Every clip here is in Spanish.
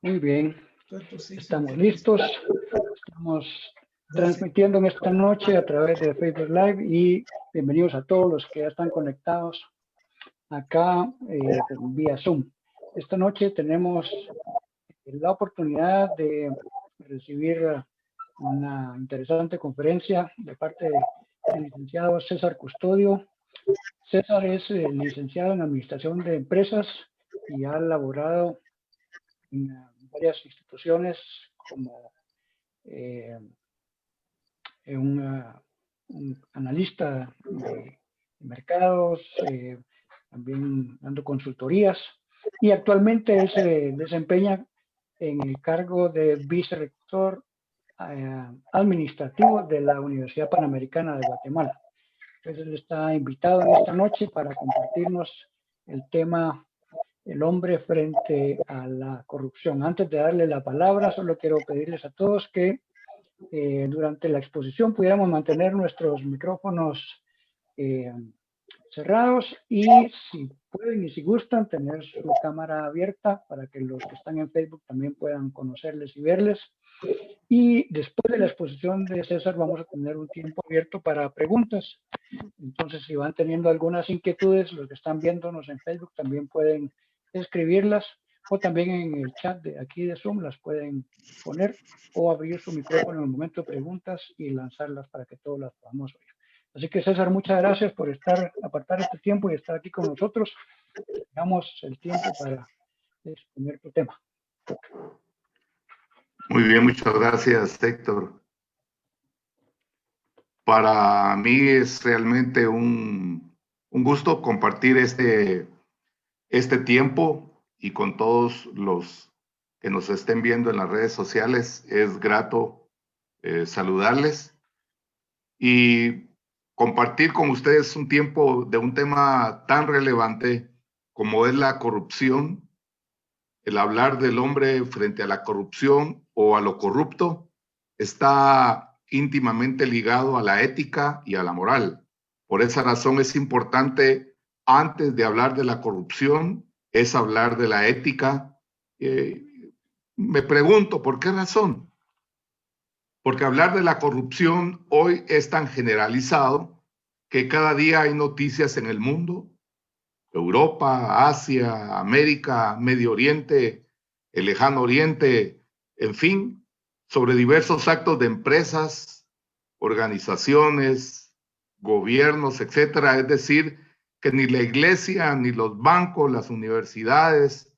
Muy bien, estamos listos. Estamos transmitiendo en esta noche a través de Facebook Live y bienvenidos a todos los que ya están conectados acá vía Zoom. Esta noche tenemos la oportunidad de recibir una interesante conferencia de parte del licenciado César Custodio. César es licenciado en Administración de Empresas y ha laborado en varias instituciones como un analista de mercados, también dando consultorías, y actualmente él se desempeña en el cargo de vicerrector administrativo de la Universidad Panamericana de Guatemala. Entonces él está invitado en esta noche para compartirnos el tema el hombre frente a la corrupción. Antes de darle la palabra, solo quiero pedirles a todos que durante la exposición pudiéramos mantener nuestros micrófonos cerrados y si pueden y si gustan tener su cámara abierta para que los que están en Facebook también puedan conocerles y verles. Y después de la exposición de César vamos a tener un tiempo abierto para preguntas. Entonces, si van teniendo algunas inquietudes, los que están viéndonos en Facebook también pueden escribirlas o también en el chat de aquí de Zoom las pueden poner o abrir su micrófono en el momento de preguntas y lanzarlas para que todos las podamos oír. Así que César, muchas gracias por apartar este tiempo y estar aquí con nosotros. Damos el tiempo para exponer tu tema. Muy bien, muchas gracias, Héctor. Para mí es realmente un gusto compartir este tiempo y con todos los que nos estén viendo en las redes sociales. Es grato saludarles y compartir con ustedes un tiempo de un tema tan relevante como es la corrupción. El hablar del hombre frente a la corrupción o a lo corrupto está íntimamente ligado a la ética y a la moral. Por esa razón es importante, antes de hablar de la corrupción, es hablar de la ética. Me pregunto, ¿por qué razón? Porque hablar de la corrupción hoy es tan generalizado que cada día hay noticias en el mundo, Europa, Asia, América, Medio Oriente, el Lejano Oriente, en fin, sobre diversos actos de empresas, organizaciones, gobiernos, etcétera. Es decir, que ni la iglesia, ni los bancos, las universidades,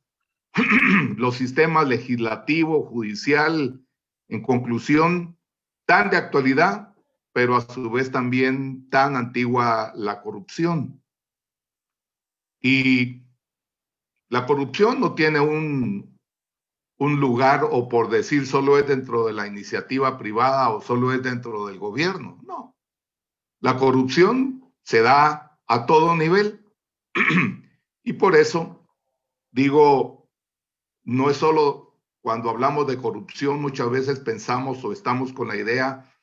los sistemas legislativo, judicial, en conclusión, tan de actualidad, pero a su vez también tan antigua la corrupción. Y la corrupción no tiene un lugar, o por decir solo es dentro de la iniciativa privada o solo es dentro del gobierno. No. La corrupción se da a todo nivel. Y por eso digo, no es solo cuando hablamos de corrupción, muchas veces pensamos o estamos con la idea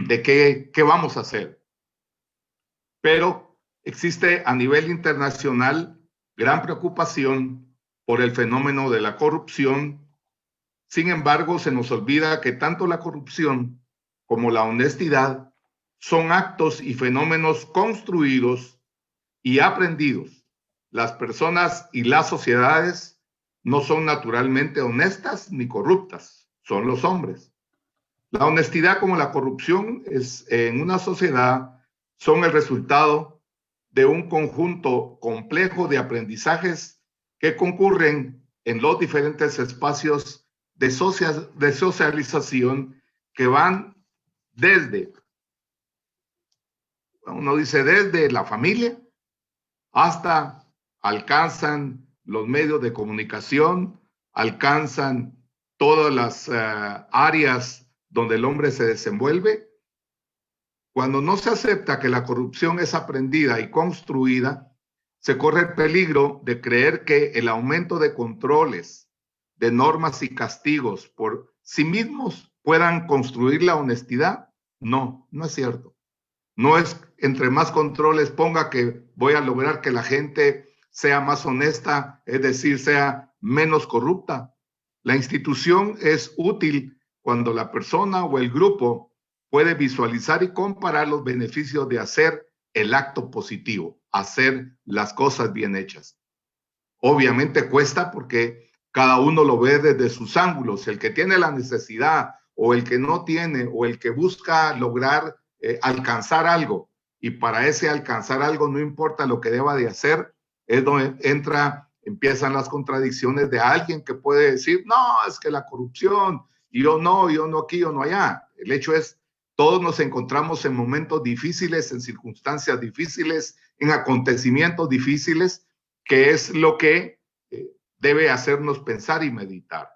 de qué vamos a hacer. Pero existe a nivel internacional gran preocupación por el fenómeno de la corrupción. Sin embargo, se nos olvida que tanto la corrupción como la honestidad son actos y fenómenos construidos y aprendidos. Las personas y las sociedades no son naturalmente honestas ni corruptas, son los hombres. La honestidad como la corrupción en una sociedad son el resultado de un conjunto complejo de aprendizajes que concurren en los diferentes espacios de socialización que van desde, uno dice desde la familia hasta alcanzan los medios de comunicación, alcanzan todas las áreas donde el hombre se desenvuelve. Cuando no se acepta que la corrupción es aprendida y construida, se corre el peligro de creer que el aumento de controles, de normas y castigos por sí mismos puedan construir la honestidad. No, no es cierto. No es entre más controles ponga que voy a lograr que la gente sea más honesta, es decir, sea menos corrupta. La institución es útil cuando la persona o el grupo puede visualizar y comparar los beneficios de hacer el acto positivo, hacer las cosas bien hechas. Obviamente cuesta porque cada uno lo ve desde sus ángulos. El que tiene la necesidad o el que no tiene o el que busca lograr alcanzar algo, y para ese alcanzar algo no importa lo que deba de hacer, es donde empiezan las contradicciones de alguien que puede decir, no, es que la corrupción, yo no aquí, yo no allá. El hecho es, todos nos encontramos en momentos difíciles, en circunstancias difíciles, en acontecimientos difíciles, que es lo que debe hacernos pensar y meditar.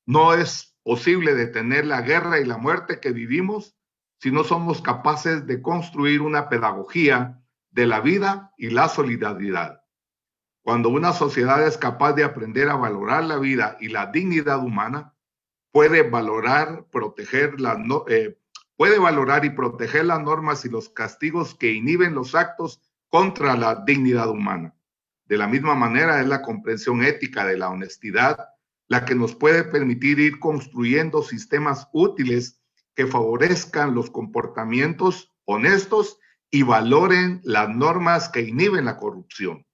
No es posible detener la guerra y la muerte que vivimos si no somos capaces de construir una pedagogía de la vida y la solidaridad. Cuando una sociedad es capaz de aprender a valorar la vida y la dignidad humana, puede valorar y proteger las normas y los castigos que inhiben los actos contra la dignidad humana. De la misma manera, es la comprensión ética de la honestidad la que nos puede permitir ir construyendo sistemas útiles que favorezcan los comportamientos honestos y valoren las normas que inhiben la corrupción.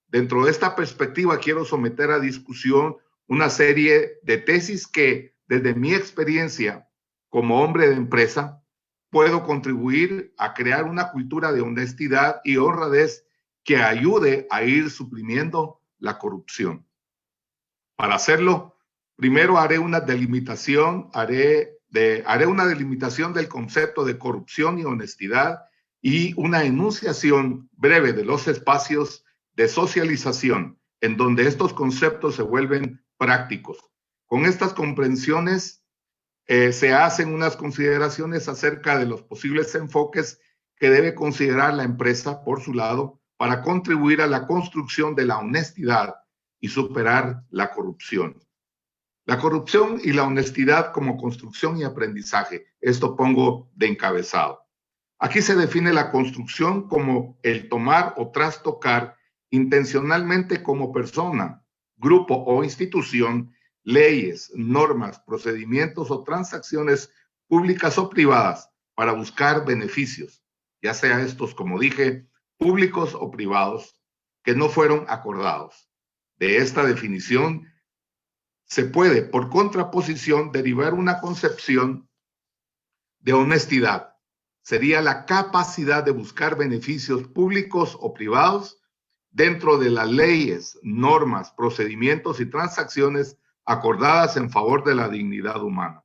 Dentro de esta perspectiva, quiero someter a discusión una serie de tesis que, desde mi experiencia como hombre de empresa, puedo contribuir a crear una cultura de honestidad y honradez que ayude a ir suprimiendo la corrupción. Para hacerlo, primero haré una delimitación del concepto de corrupción y honestidad y una enunciación breve de los espacios de socialización en donde estos conceptos se vuelven prácticos. Con estas comprensiones se hacen unas consideraciones acerca de los posibles enfoques que debe considerar la empresa por su lado para contribuir a la construcción de la honestidad y superar la corrupción. La corrupción y la honestidad como construcción y aprendizaje. Esto pongo de encabezado. Aquí se define la construcción como el tomar o trastocar intencionalmente como persona, grupo o institución, leyes, normas, procedimientos o transacciones públicas o privadas para buscar beneficios, ya sea estos, como dije, públicos o privados, que no fueron acordados. De esta definición se puede, por contraposición, derivar una concepción de honestidad. Sería la capacidad de buscar beneficios públicos o privados dentro de las leyes, normas, procedimientos y transacciones acordadas en favor de la dignidad humana.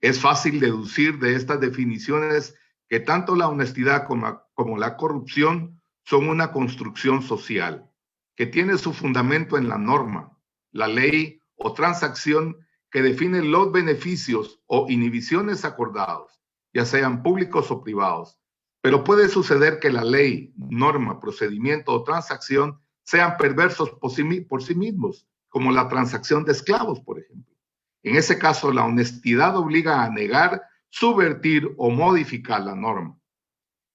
Es fácil deducir de estas definiciones que tanto la honestidad como la corrupción son una construcción social que tiene su fundamento en la norma, la ley o transacción que define los beneficios o inhibiciones acordados, ya sean públicos o privados. Pero puede suceder que la ley, norma, procedimiento o transacción sean perversos por sí mismos, como la transacción de esclavos, por ejemplo. En ese caso, la honestidad obliga a negar, subvertir o modificar la norma.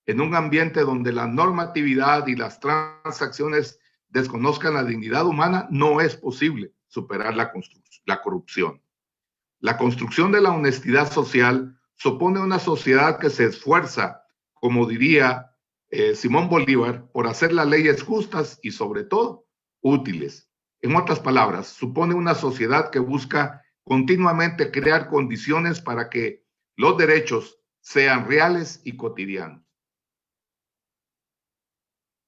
En un ambiente donde la normatividad y las transacciones desconozcan la dignidad humana, no es posible superar la corrupción. La construcción de la honestidad social supone una sociedad que se esfuerza, como diría Simón Bolívar, por hacer las leyes justas y, sobre todo, útiles. En otras palabras, supone una sociedad que busca continuamente crear condiciones para que los derechos sean reales y cotidianos.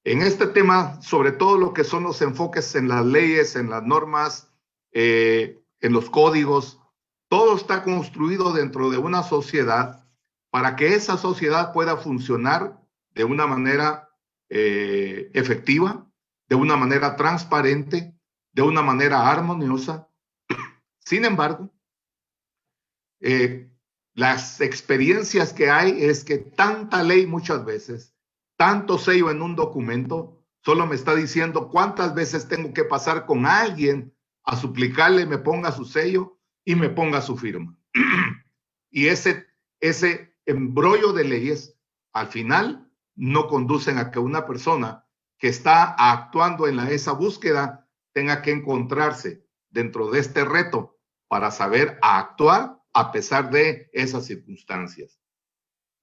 En este tema, sobre todo lo que son los enfoques en las leyes, en las normas, en los códigos, todo está construido dentro de una sociedad para que esa sociedad pueda funcionar de una manera efectiva, de una manera transparente, de una manera armoniosa. Sin embargo, las experiencias que hay es que tanta ley muchas veces, tanto sello en un documento, solo me está diciendo cuántas veces tengo que pasar con alguien a suplicarle me ponga su sello y me ponga su firma. Y ese embrollo de leyes al final no conducen a que una persona que está actuando en esa búsqueda tenga que encontrarse dentro de este reto para saber actuar a pesar de esas circunstancias.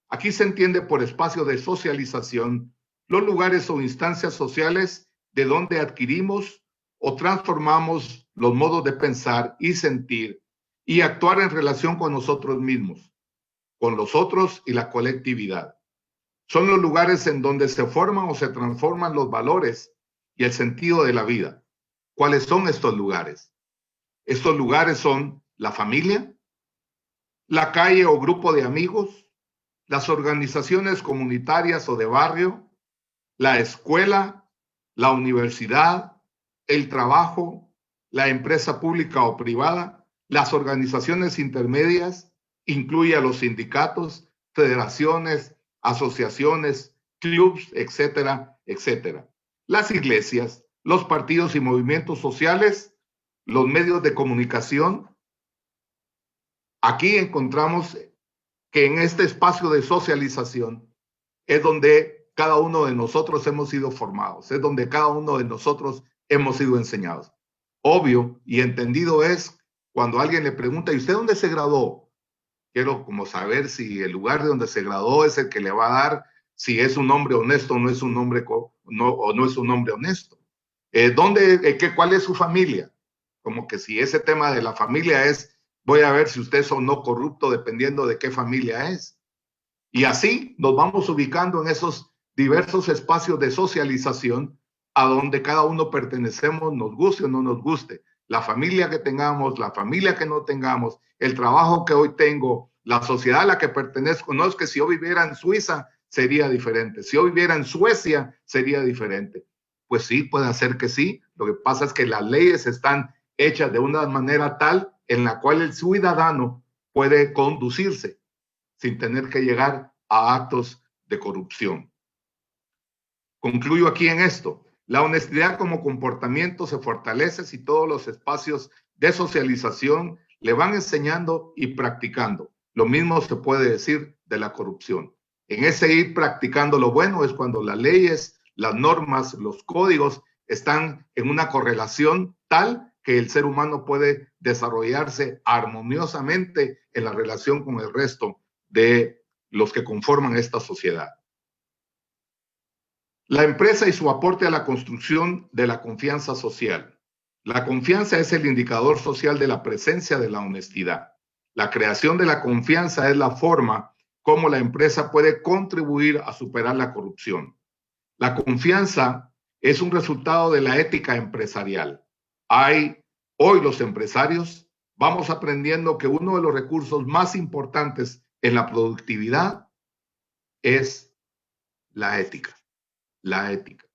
Aquí se entiende por espacio de socialización los lugares o instancias sociales de donde adquirimos o transformamos los modos de pensar y sentir y actuar en relación con nosotros mismos, con los otros y la colectividad. Son los lugares en donde se forman o se transforman los valores y el sentido de la vida. ¿Cuáles son estos lugares? Estos lugares son la familia, la calle o grupo de amigos, las organizaciones comunitarias o de barrio, la escuela, la universidad, el trabajo, la empresa pública o privada, las organizaciones intermedias, incluye a los sindicatos, federaciones, asociaciones, clubs, etcétera, etcétera. Las iglesias, los partidos y movimientos sociales, los medios de comunicación. Aquí encontramos que en este espacio de socialización es donde cada uno de nosotros hemos sido formados, es donde cada uno de nosotros hemos sido enseñados. Obvio y entendido es cuando alguien le pregunta, ¿y usted dónde se graduó? Quiero como saber si el lugar de donde se graduó es el que le va a dar si es un hombre honesto o no es un hombre, no es un hombre honesto. ¿Cuál es su familia? Como que si ese tema de la familia es, voy a ver si usted es o no corrupto dependiendo de qué familia es. Y así nos vamos ubicando en esos diversos espacios de socialización a donde cada uno pertenecemos, nos guste o no nos guste. La familia que tengamos, la familia que no tengamos, el trabajo que hoy tengo, la sociedad a la que pertenezco. No es que si yo viviera en Suiza sería diferente, si yo viviera en Suecia sería diferente. Pues sí, puede ser que sí. Lo que pasa es que las leyes están hechas de una manera tal en la cual el ciudadano puede conducirse sin tener que llegar a actos de corrupción. Concluyo aquí en esto. La honestidad como comportamiento se fortalece si todos los espacios de socialización le van enseñando y practicando. Lo mismo se puede decir de la corrupción. En ese ir practicando lo bueno es cuando las leyes, las normas, los códigos están en una correlación tal que el ser humano puede desarrollarse armoniosamente en la relación con el resto de los que conforman esta sociedad. La empresa y su aporte a la construcción de la confianza social. La confianza es el indicador social de la presencia de la honestidad. La creación de la confianza es la forma como la empresa puede contribuir a superar la corrupción. La confianza es un resultado de la ética empresarial. Hoy los empresarios vamos aprendiendo que uno de los recursos más importantes en la productividad es la ética. La ética.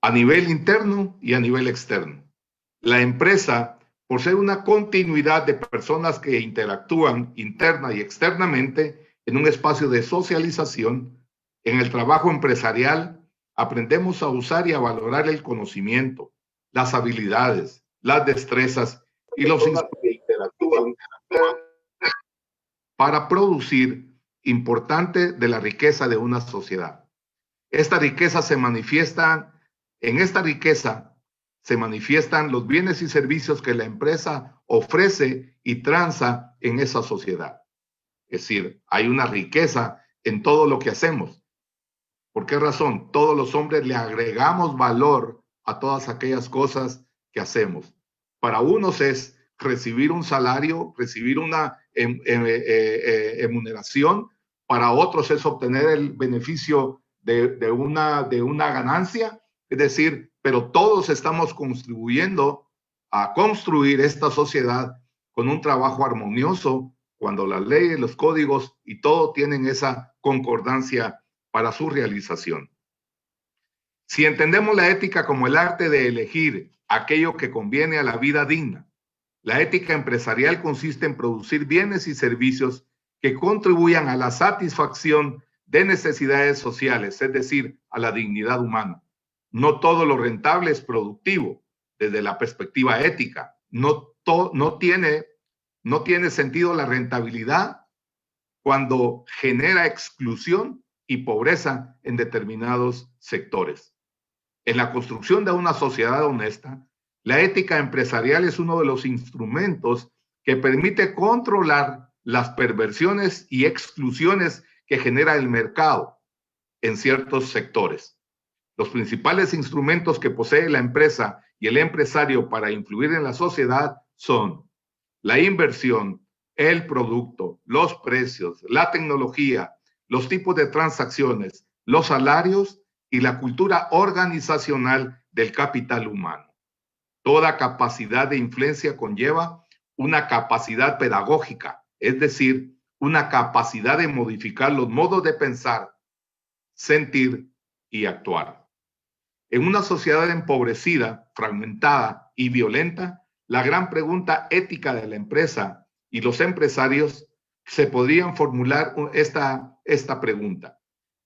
A nivel interno y a nivel externo. La empresa, por ser una continuidad de personas que interactúan interna y externamente en un espacio de socialización, en el trabajo empresarial aprendemos a usar y a valorar el conocimiento, las habilidades, las destrezas y los instrumentos que interactúan para producir importante de la riqueza de una sociedad. Esta riqueza se manifiesta, en esta riqueza se manifiestan los bienes y servicios que la empresa ofrece y transa en esa sociedad. Es decir, hay una riqueza en todo lo que hacemos. ¿Por qué razón? Todos los hombres le agregamos valor a todas aquellas cosas que hacemos. Para unos es recibir un salario, recibir una remuneración. Para otros es obtener el beneficio de una ganancia. Es decir, pero todos estamos contribuyendo a construir esta sociedad con un trabajo armonioso cuando las leyes, los códigos y todo tienen esa concordancia para su realización. Si entendemos la ética como el arte de elegir aquello que conviene a la vida digna, la ética empresarial consiste en producir bienes y servicios que contribuyan a la satisfacción de necesidades sociales, es decir, a la dignidad humana. No todo lo rentable es productivo desde la perspectiva ética. No tiene sentido la rentabilidad cuando genera exclusión y pobreza en determinados sectores. En la construcción de una sociedad honesta, La ética empresarial es uno de los instrumentos que permite controlar las perversiones y exclusiones que genera el mercado en ciertos sectores. Los principales instrumentos que posee la empresa y el empresario para influir en la sociedad son la inversión, el producto, los precios, la tecnología, los tipos de transacciones, los salarios y la cultura organizacional del capital humano. Toda capacidad de influencia conlleva una capacidad pedagógica, es decir, una capacidad de modificar los modos de pensar, sentir y actuar. En una sociedad empobrecida, fragmentada y violenta, la gran pregunta ética de la empresa y los empresarios se podrían formular esta pregunta: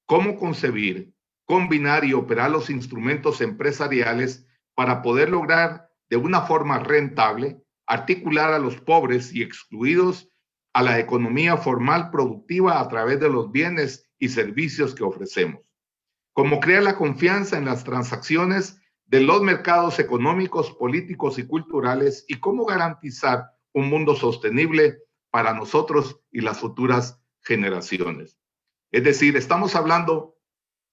¿cómo concebir, combinar y operar los instrumentos empresariales para poder lograr de una forma rentable articular a los pobres y excluidos a la economía formal productiva a través de los bienes y servicios que ofrecemos? ¿Cómo crear la confianza en las transacciones de los mercados económicos, políticos y culturales? ¿Y cómo garantizar un mundo sostenible para nosotros y las futuras generaciones? Es decir, estamos hablando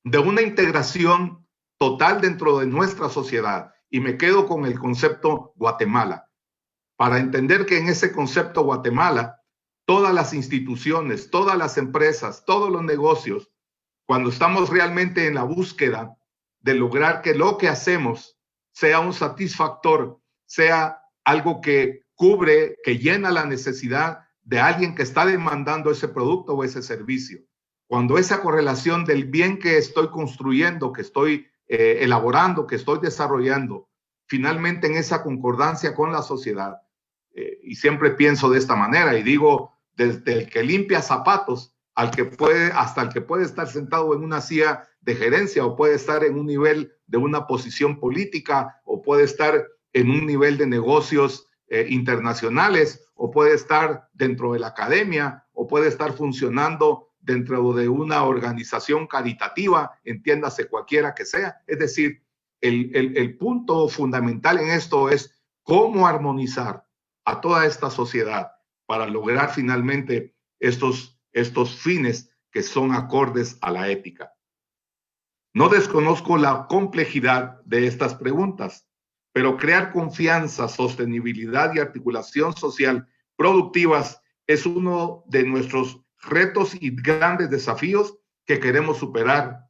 de una integración total dentro de nuestra sociedad. Y me quedo con el concepto Guatemala, para entender que en ese concepto Guatemala, todas las instituciones, todas las empresas, todos los negocios, cuando estamos realmente en la búsqueda de lograr que lo que hacemos sea un satisfactor, sea algo que cubre, que llena la necesidad de alguien que está demandando ese producto o ese servicio. Cuando esa correlación del bien que estoy construyendo, que estoy elaborando, que estoy desarrollando, finalmente en esa concordancia con la sociedad, y siempre pienso de esta manera y digo, desde el que limpia zapatos hasta el que puede estar sentado en una silla de gerencia o puede estar en un nivel de una posición política o puede estar en un nivel de negocios internacionales o puede estar dentro de la academia o puede estar funcionando dentro de una organización caritativa, entiéndase cualquiera que sea. Es decir, el punto fundamental en esto es cómo armonizar a toda esta sociedad para lograr finalmente estos fines que son acordes a la ética. No desconozco la complejidad de estas preguntas, pero crear confianza, sostenibilidad y articulación social productivas es uno de nuestros retos y grandes desafíos que queremos superar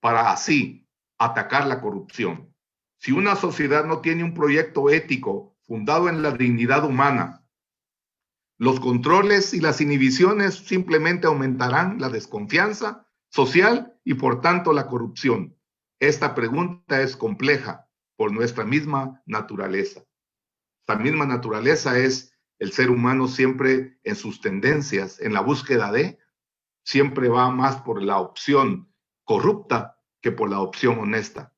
para así atacar la corrupción. Si una sociedad no tiene un proyecto ético fundado en la dignidad humana, los controles y las inhibiciones simplemente aumentarán la desconfianza social y por tanto la corrupción. Esta pregunta es compleja por nuestra misma naturaleza. La misma naturaleza es el ser humano siempre en sus tendencias, en la búsqueda de, siempre va más por la opción corrupta que por la opción honesta.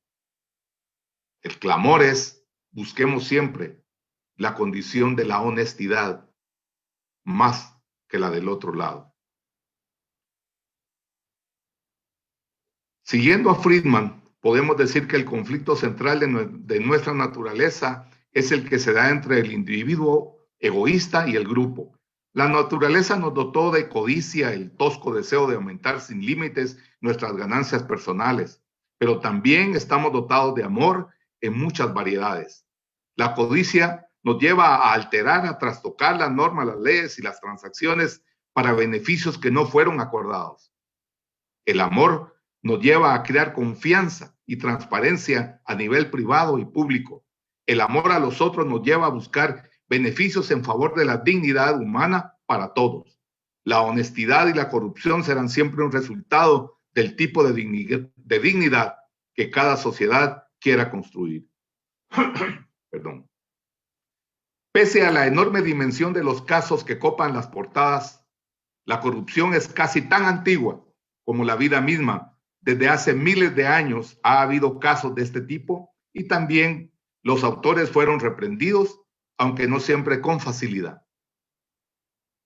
El clamor es, busquemos siempre la condición de la honestidad más que la del otro lado. Siguiendo a Friedman, podemos decir que el conflicto central de nuestra naturaleza es el que se da entre el individuo egoísta y el grupo. La naturaleza nos dotó de codicia, el tosco deseo de aumentar sin límites nuestras ganancias personales, pero también estamos dotados de amor en muchas variedades. La codicia nos lleva a alterar, a trastocar las normas, las leyes y las transacciones para beneficios que no fueron acordados. El amor nos lleva a crear confianza y transparencia a nivel privado y público. El amor a los otros nos lleva a buscar beneficios en favor de la dignidad humana para todos. La honestidad y la corrupción serán siempre un resultado del tipo de dignidad que cada sociedad quiera construir. Perdón. Pese a la enorme dimensión de los casos que copan las portadas, la corrupción es casi tan antigua como la vida misma. Desde hace miles de años ha habido casos de este tipo y también los autores fueron reprendidos, aunque no siempre con facilidad.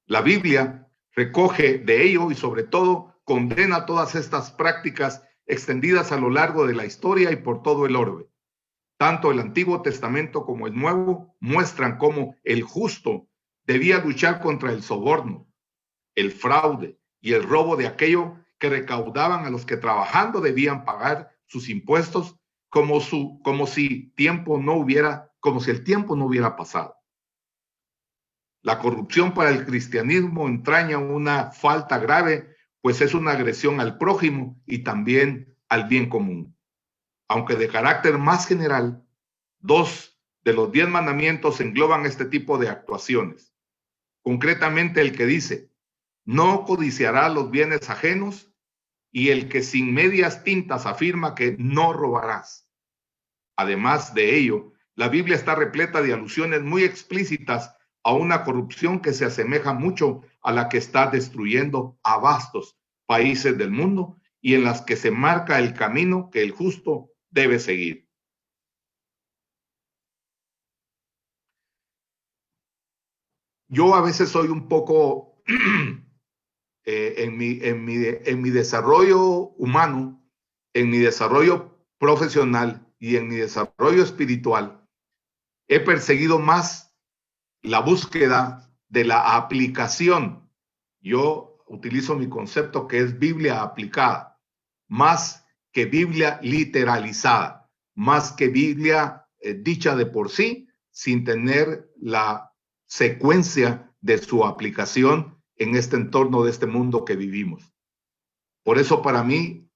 La Biblia recoge de ello y sobre todo condena todas estas prácticas extendidas a lo largo de la historia y por todo el orbe. Tanto el Antiguo Testamento como el Nuevo muestran cómo el justo debía luchar contra el soborno, el fraude y el robo de aquello que recaudaban a los que trabajando debían pagar sus impuestos, como si el tiempo no hubiera pasado. La corrupción para el cristianismo entraña una falta grave, pues es una agresión al prójimo y también al bien común. Aunque de carácter más general, 2 de los 10 mandamientos engloban este tipo de actuaciones. Concretamente el que dice: no codiciarás los bienes ajenos, y el que sin medias tintas afirma que no robarás. Además de ello, la Biblia está repleta de alusiones muy explícitas a una corrupción que se asemeja mucho a la que está destruyendo a vastos países del mundo y en las que se marca el camino que el justo debe seguir. Yo a veces soy un poco en mi desarrollo humano, en mi desarrollo profesional y en mi desarrollo espiritual, he perseguido más la búsqueda de la aplicación. Yo utilizo mi concepto que es Biblia aplicada, más que Biblia literalizada, más que Biblia dicha de por sí, sin tener la secuencia de su aplicación en este entorno de este mundo que vivimos. Por eso para mí,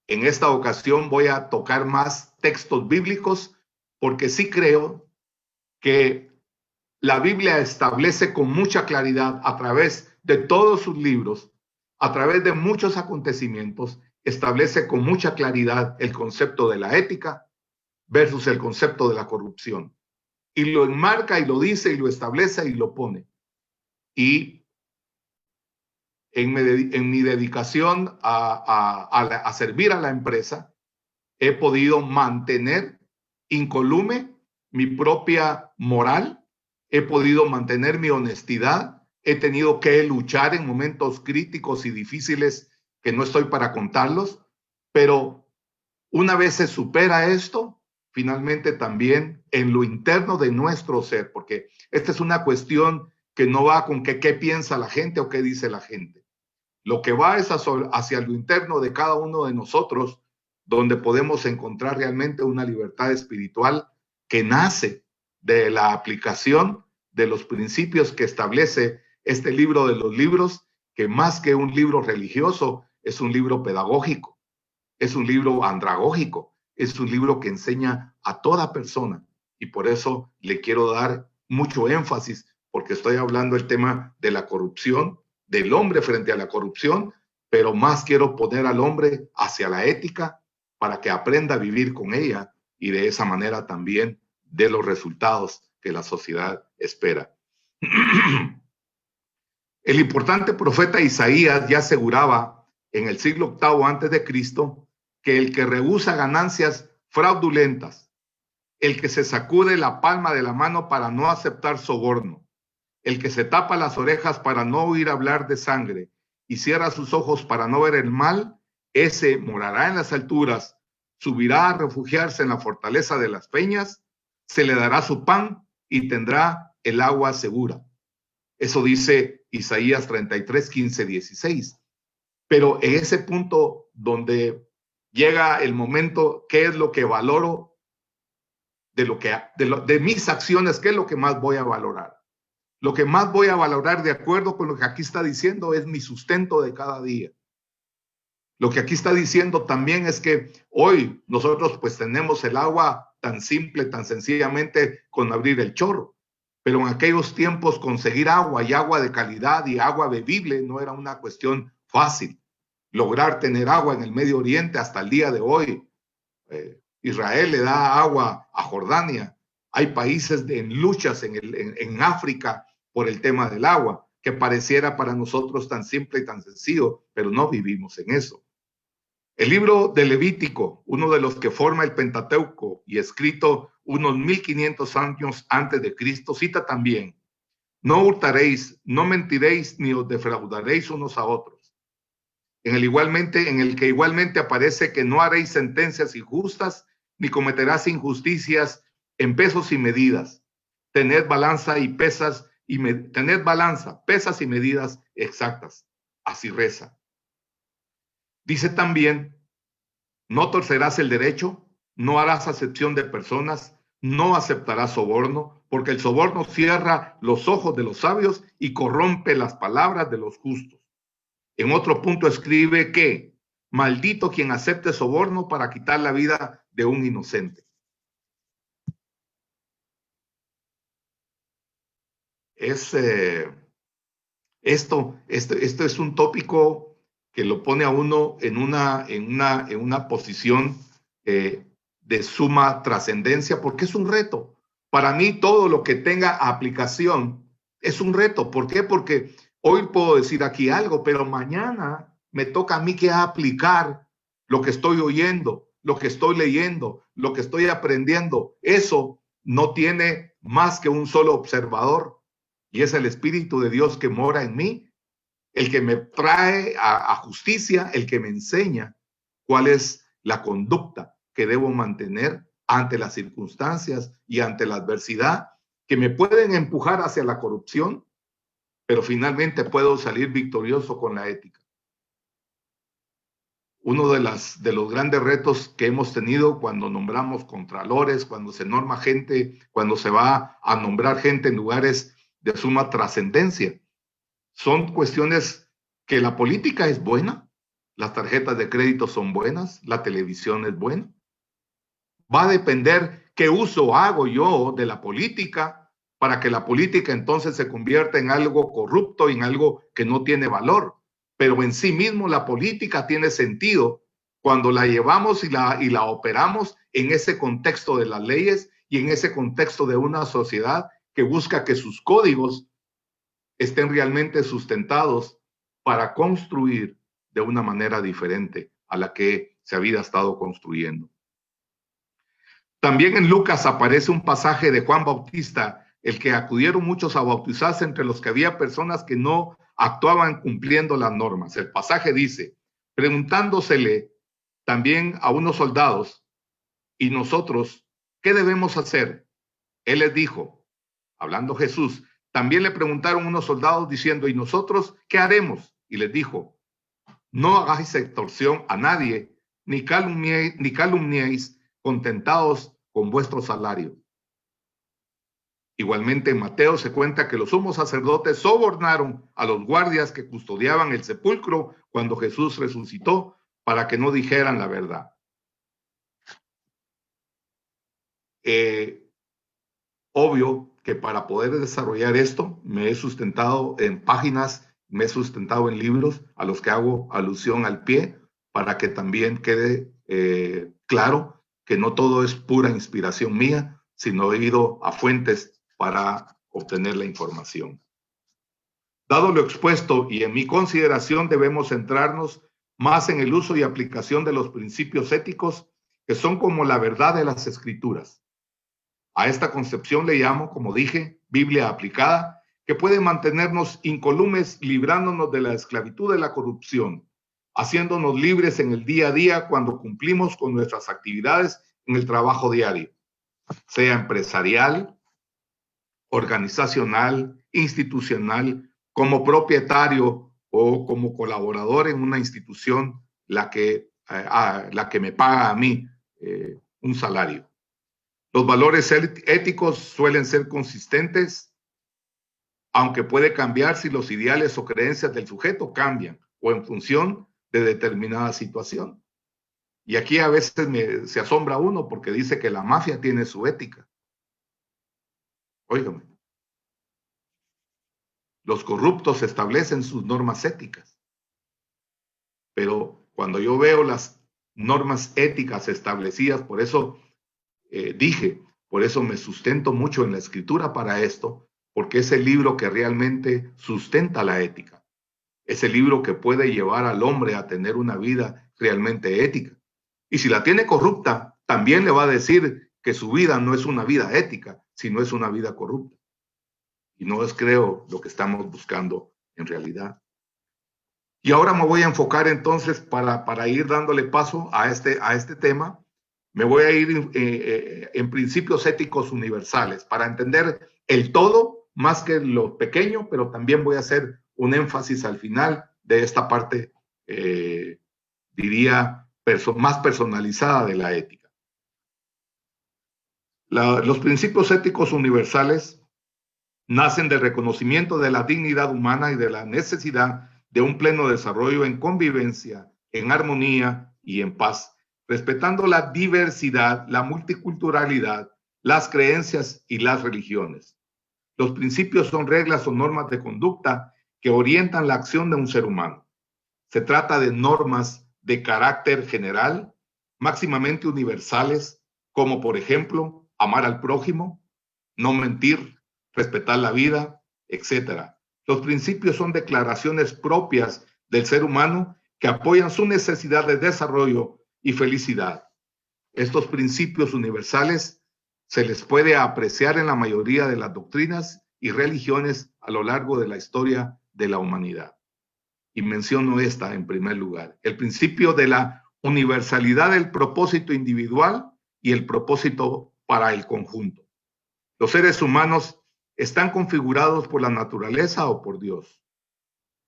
en esta ocasión voy a tocar más textos bíblicos, porque sí creo que la Biblia establece con mucha claridad a través de todos sus libros, a través de muchos acontecimientos, establece con mucha claridad el concepto de la ética versus el concepto de la corrupción. Y lo enmarca y lo dice y lo establece y lo pone. Y en mi dedicación a servir a la empresa, he podido mantener incolume mi propia moral, he podido mantener mi honestidad, he tenido que luchar en momentos críticos y difíciles que no estoy para contarlos, pero una vez se supera esto, finalmente también en lo interno de nuestro ser, porque esta es una cuestión que no va con qué piensa la gente o qué dice la gente. Lo que va es hacia lo interno de cada uno de nosotros, donde podemos encontrar realmente una libertad espiritual que nace de la aplicación de los principios que establece este libro de los libros, que más que un libro religioso, es un libro pedagógico, es un libro andragógico, es un libro que enseña a toda persona. Y por eso le quiero dar mucho énfasis, porque estoy hablando del tema de la corrupción, del hombre frente a la corrupción, pero más quiero poner al hombre hacia la ética para que aprenda a vivir con ella y de esa manera también dé los resultados que la sociedad espera. El importante profeta Isaías ya aseguraba en el siglo VIII antes de Cristo que el que rehúsa ganancias fraudulentas, el que se sacude la palma de la mano para no aceptar soborno, el que se tapa las orejas para no oír hablar de sangre y cierra sus ojos para no ver el mal, ese morará en las alturas, subirá a refugiarse en la fortaleza de las peñas, se le dará su pan y tendrá el agua segura. Eso dice Isaías 33, 15, 16. Pero en ese punto donde llega el momento, ¿qué es lo que valoro de mis acciones? ¿Qué es lo que más voy a valorar? Lo que más voy a valorar, de acuerdo con lo que aquí está diciendo, es mi sustento de cada día. Lo que aquí está diciendo también es que hoy nosotros pues tenemos el agua tan simple, tan sencillamente con abrir el chorro. Pero en aquellos tiempos conseguir agua y agua de calidad y agua bebible no era una cuestión fácil. Lograr tener agua en el Medio Oriente hasta el día de hoy. Israel le da agua a Jordania. Hay países en luchas en África por el tema del agua, que pareciera para nosotros tan simple y tan sencillo, pero no vivimos en eso. El libro de Levítico, uno de los que forma el Pentateuco y escrito unos 1500 años antes de Cristo, cita también: no hurtaréis, no mentiréis, ni os defraudaréis unos a otros. En el que igualmente aparece que no haréis sentencias injustas, ni cometerás injusticias en pesos y medidas. Tened balanza y pesas tened balanza, pesas y medidas exactas. Así reza. Dice también, no torcerás el derecho, no harás acepción de personas, no aceptarás soborno, porque el soborno cierra los ojos de los sabios y corrompe las palabras de los justos. En otro punto escribe que, maldito quien acepte soborno para quitar la vida de un inocente. Esto es un tópico que lo pone a uno en una posición de suma trascendencia, porque es un reto. Para mí, todo lo que tenga aplicación es un reto. ¿Por qué? Porque hoy puedo decir aquí algo, pero mañana me toca a mí que aplicar lo que estoy oyendo, lo que estoy leyendo, lo que estoy aprendiendo. Eso no tiene más que un solo observador, y es el Espíritu de Dios que mora en mí, el que me trae a justicia, el que me enseña cuál es la conducta que debo mantener ante las circunstancias y ante la adversidad que me pueden empujar hacia la corrupción, pero finalmente puedo salir victorioso con la ética. Uno de los grandes retos que hemos tenido cuando nombramos contralores, cuando se norma gente, cuando se va a nombrar gente en lugares de suma trascendencia, son cuestiones que la política es buena, las tarjetas de crédito son buenas, la televisión es buena. Va a depender qué uso hago yo de la política para que la política entonces se convierta en algo corrupto y en algo que no tiene valor. Pero en sí mismo la política tiene sentido cuando la llevamos y la operamos en ese contexto de las leyes y en ese contexto de una sociedad que busca que sus códigos estén realmente sustentados para construir de una manera diferente a la que se había estado construyendo. También en Lucas aparece un pasaje de Juan Bautista, el que acudieron muchos a bautizarse, entre los que había personas que no actuaban cumpliendo las normas. El pasaje dice, preguntándosele también a unos soldados, ¿y nosotros qué debemos hacer? Él les dijo, hablando Jesús, también le preguntaron unos soldados diciendo, ¿y nosotros qué haremos? Y les dijo, no hagáis extorsión a nadie, ni calumniéis, contentados con vuestro salario. Igualmente en Mateo se cuenta que los sumos sacerdotes sobornaron a los guardias que custodiaban el sepulcro cuando Jesús resucitó para que no dijeran la verdad. Obvio que para poder desarrollar esto me he sustentado en páginas, me he sustentado en libros a los que hago alusión al pie para que también quede claro que no todo es pura inspiración mía, sino he ido a fuentes para obtener la información. Dado lo expuesto y en mi consideración, debemos centrarnos más en el uso y aplicación de los principios éticos que son como la verdad de las Escrituras. A esta concepción le llamo, como dije, Biblia aplicada, que puede mantenernos incólumes, librándonos de la esclavitud de la corrupción, haciéndonos libres en el día a día cuando cumplimos con nuestras actividades en el trabajo diario, sea empresarial, organizacional, institucional, como propietario o como colaborador en una institución la que me paga a mí un salario. Los valores éticos suelen ser consistentes, aunque puede cambiar si los ideales o creencias del sujeto cambian o en función de determinada situación. Y aquí a veces se asombra uno porque dice que la mafia tiene su ética. Óigame. Los corruptos establecen sus normas éticas. Pero cuando yo veo las normas éticas establecidas, por eso por eso me sustento mucho en la Escritura para esto, porque es el libro que realmente sustenta la ética. Es el libro que puede llevar al hombre a tener una vida realmente ética. Y si la tiene corrupta, también le va a decir que su vida no es una vida ética, sino es una vida corrupta. Y no es, creo, lo que estamos buscando en realidad. Y ahora me voy a enfocar entonces para ir dándole paso a este tema. Me voy a ir en principios éticos universales para entender el todo más que lo pequeño, pero también voy a hacer un énfasis al final de esta parte, diría, más personalizada de la ética. Los principios éticos universales nacen del reconocimiento de la dignidad humana y de la necesidad de un pleno desarrollo en convivencia, en armonía y en paz, respetando la diversidad, la multiculturalidad, las creencias y las religiones. Los principios son reglas o normas de conducta que orientan la acción de un ser humano. Se trata de normas de carácter general, máximamente universales, como por ejemplo, amar al prójimo, no mentir, respetar la vida, etc. Los principios son declaraciones propias del ser humano que apoyan su necesidad de desarrollo y felicidad. Estos principios universales se les puede apreciar en la mayoría de las doctrinas y religiones a lo largo de la historia de la humanidad. Y menciono esta en primer lugar: el principio de la universalidad del propósito individual y el propósito para el conjunto. Los seres humanos están configurados por la naturaleza o por Dios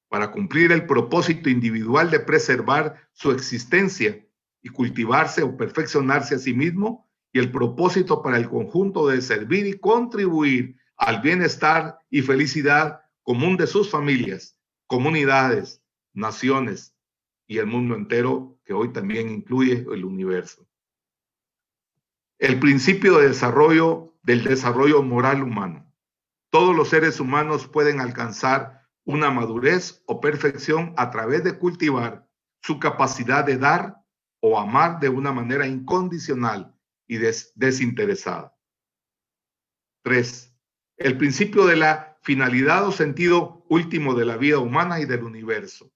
para cumplir el propósito individual de preservar su existencia y cultivarse o perfeccionarse a sí mismo, y el propósito para el conjunto de servir y contribuir al bienestar y felicidad común de sus familias, comunidades, naciones y el mundo entero, que hoy también incluye el universo. El principio de desarrollo del desarrollo moral humano. Todos los seres humanos pueden alcanzar una madurez o perfección a través de cultivar su capacidad de dar o amar de una manera incondicional y desinteresada. 3. El principio de la finalidad o sentido último de la vida humana y del universo.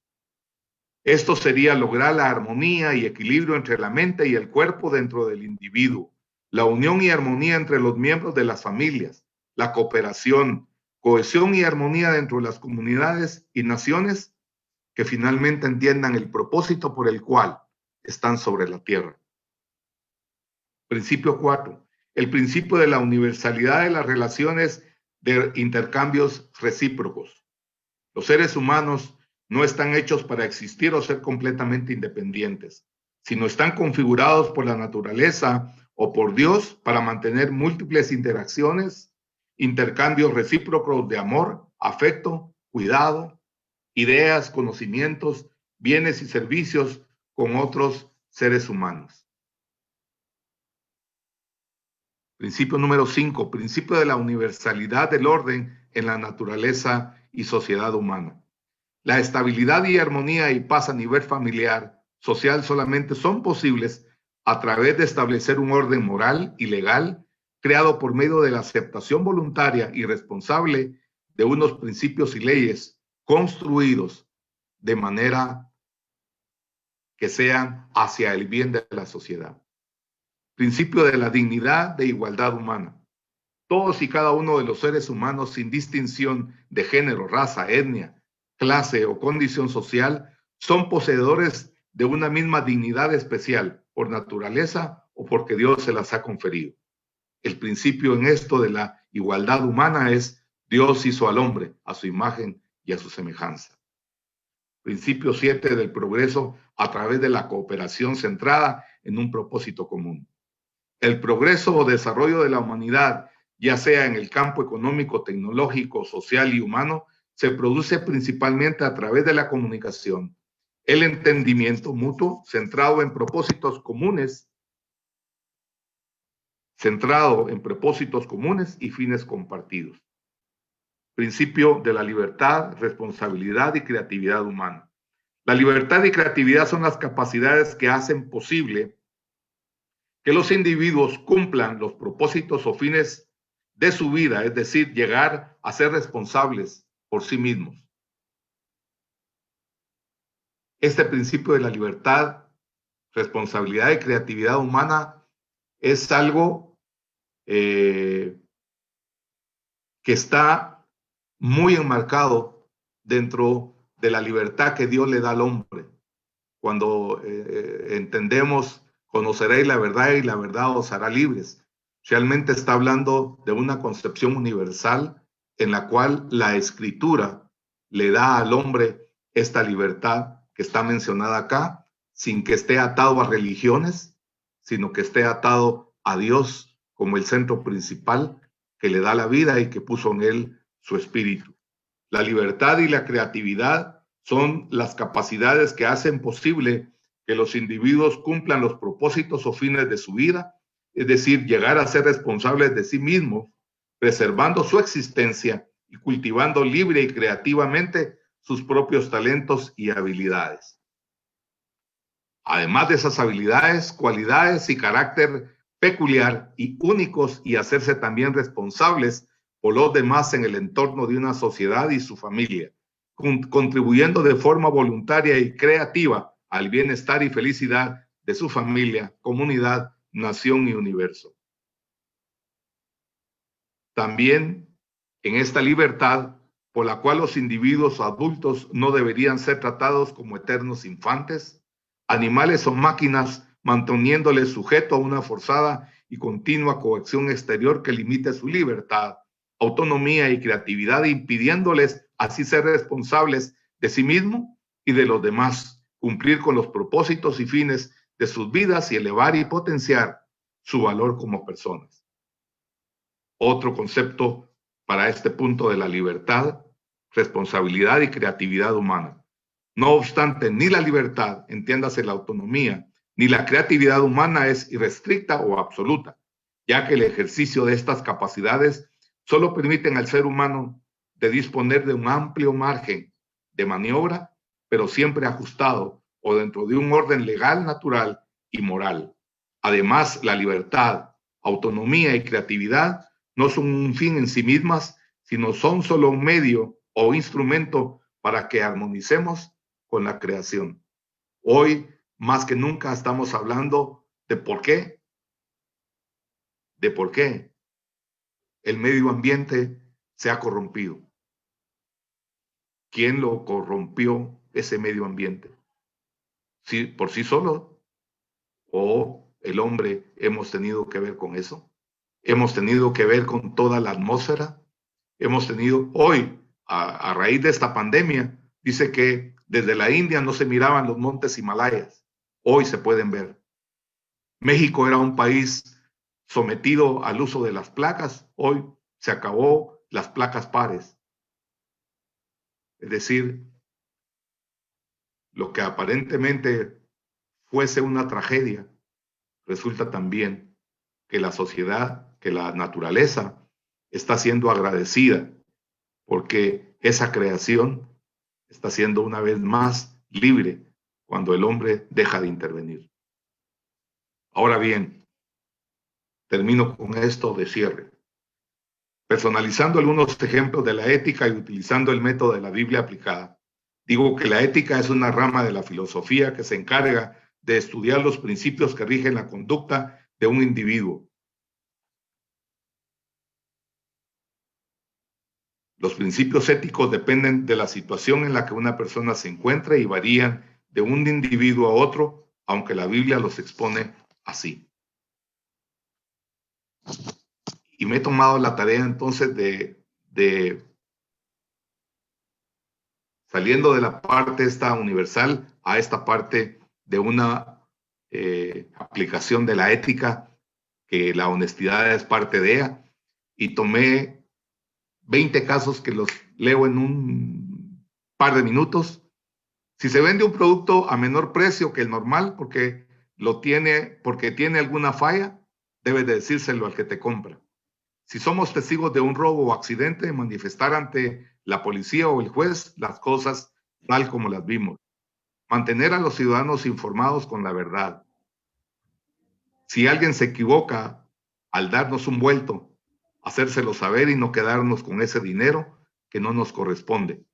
Esto sería lograr la armonía y equilibrio entre la mente y el cuerpo dentro del individuo, la unión y armonía entre los miembros de las familias, la cooperación, cohesión y armonía dentro de las comunidades y naciones que finalmente entiendan el propósito por el cual están sobre la tierra. Principio 4. El principio de la universalidad de las relaciones de intercambios recíprocos. Los seres humanos no están hechos para existir o ser completamente independientes, sino están configurados por la naturaleza o por Dios para mantener múltiples interacciones, intercambios recíprocos de amor, afecto, cuidado, ideas, conocimientos, bienes y servicios con otros seres humanos. Principio número 5, principio de la universalidad del orden en la naturaleza y sociedad humana. La estabilidad y armonía y paz a nivel familiar, social, solamente son posibles a través de establecer un orden moral y legal creado por medio de la aceptación voluntaria y responsable de unos principios y leyes construidos de manera que sean hacia el bien de la sociedad. Principio de la dignidad de igualdad humana. Todos y cada uno de los seres humanos, sin distinción de género, raza, etnia, clase o condición social, son poseedores de una misma dignidad especial, por naturaleza o porque Dios se las ha conferido. El principio en esto de la igualdad humana es: Dios hizo al hombre a su imagen y a su semejanza. Principio 7 del progreso a través de la cooperación centrada en un propósito común. El progreso o desarrollo de la humanidad, ya sea en el campo económico, tecnológico, social y humano, se produce principalmente a través de la comunicación, el entendimiento mutuo centrado en propósitos comunes y fines compartidos. Principio de la libertad, responsabilidad y creatividad humana. La libertad y creatividad son las capacidades que hacen posible que los individuos cumplan los propósitos o fines de su vida, es decir, llegar a ser responsables por sí mismos. Este principio de la libertad, responsabilidad y creatividad humana es algo que está muy enmarcado dentro de la libertad que Dios le da al hombre. Cuando entendemos Conoceréis la verdad y la verdad os hará libres. Realmente está hablando de una concepción universal en la cual la Escritura le da al hombre esta libertad que está mencionada acá, sin que esté atado a religiones, sino que esté atado a Dios como el centro principal que le da la vida y que puso en él su espíritu. La libertad y la creatividad son las capacidades que hacen posible que los individuos cumplan los propósitos o fines de su vida, es decir, llegar a ser responsables de sí mismos, preservando su existencia y cultivando libre y creativamente sus propios talentos y habilidades. Además de esas habilidades, cualidades y carácter peculiar y únicos, y hacerse también responsables por los demás en el entorno de una sociedad y su familia, contribuyendo de forma voluntaria y creativa al bienestar y felicidad de su familia, comunidad, nación y universo. También en esta libertad por la cual los individuos adultos no deberían ser tratados como eternos infantes, animales o máquinas, manteniéndoles sujeto a una forzada y continua coacción exterior que limite su libertad, autonomía y creatividad, impidiéndoles así ser responsables de sí mismo y de los demás, cumplir con los propósitos y fines de sus vidas y elevar y potenciar su valor como personas. Otro concepto para este punto de la libertad, responsabilidad y creatividad humana. No obstante, ni la libertad, entiéndase la autonomía, ni la creatividad humana es irrestricta o absoluta, ya que el ejercicio de estas capacidades solo permiten al ser humano de disponer de un amplio margen de maniobra, pero siempre ajustado o dentro de un orden legal, natural y moral. Además, la libertad, autonomía y creatividad no son un fin en sí mismas, sino son solo un medio o instrumento para que armonicemos con la creación. Hoy, más que nunca, estamos hablando de por qué el medio ambiente se ha corrompido. ¿Quién lo corrompió ese medio ambiente? ¿Sí, por sí solo? ¿O el hombre hemos tenido que ver con eso? ¿Hemos tenido que ver con toda la atmósfera? Hemos tenido hoy, a raíz de esta pandemia, dice que desde la India no se miraban los montes Himalayas. Hoy se pueden ver. México era un país sometido al uso de las placas. Hoy se acabó las placas pares. Es decir, lo que aparentemente fuese una tragedia, resulta también que la sociedad, que la naturaleza está siendo agradecida porque esa creación está siendo una vez más libre cuando el hombre deja de intervenir. Ahora bien, termino con esto de cierre. Personalizando algunos ejemplos de la ética y utilizando el método de la Biblia aplicada, digo que la ética es una rama de la filosofía que se encarga de estudiar los principios que rigen la conducta de un individuo. Los principios éticos dependen de la situación en la que una persona se encuentra y varían de un individuo a otro, aunque la Biblia los expone así. Y me he tomado la tarea entonces de saliendo de la parte esta universal a esta parte de una aplicación de la ética, que la honestidad es parte de ella, y tomé 20 casos que los leo en un par de minutos. Si se vende un producto a menor precio que el normal porque tiene alguna falla, debes de decírselo al que te compra. Si somos testigos de un robo o accidente, manifestar ante la policía o el juez las cosas tal como las vimos. Mantener a los ciudadanos informados con la verdad. Si alguien se equivoca al darnos un vuelto, hacérselo saber y no quedarnos con ese dinero que no nos corresponde.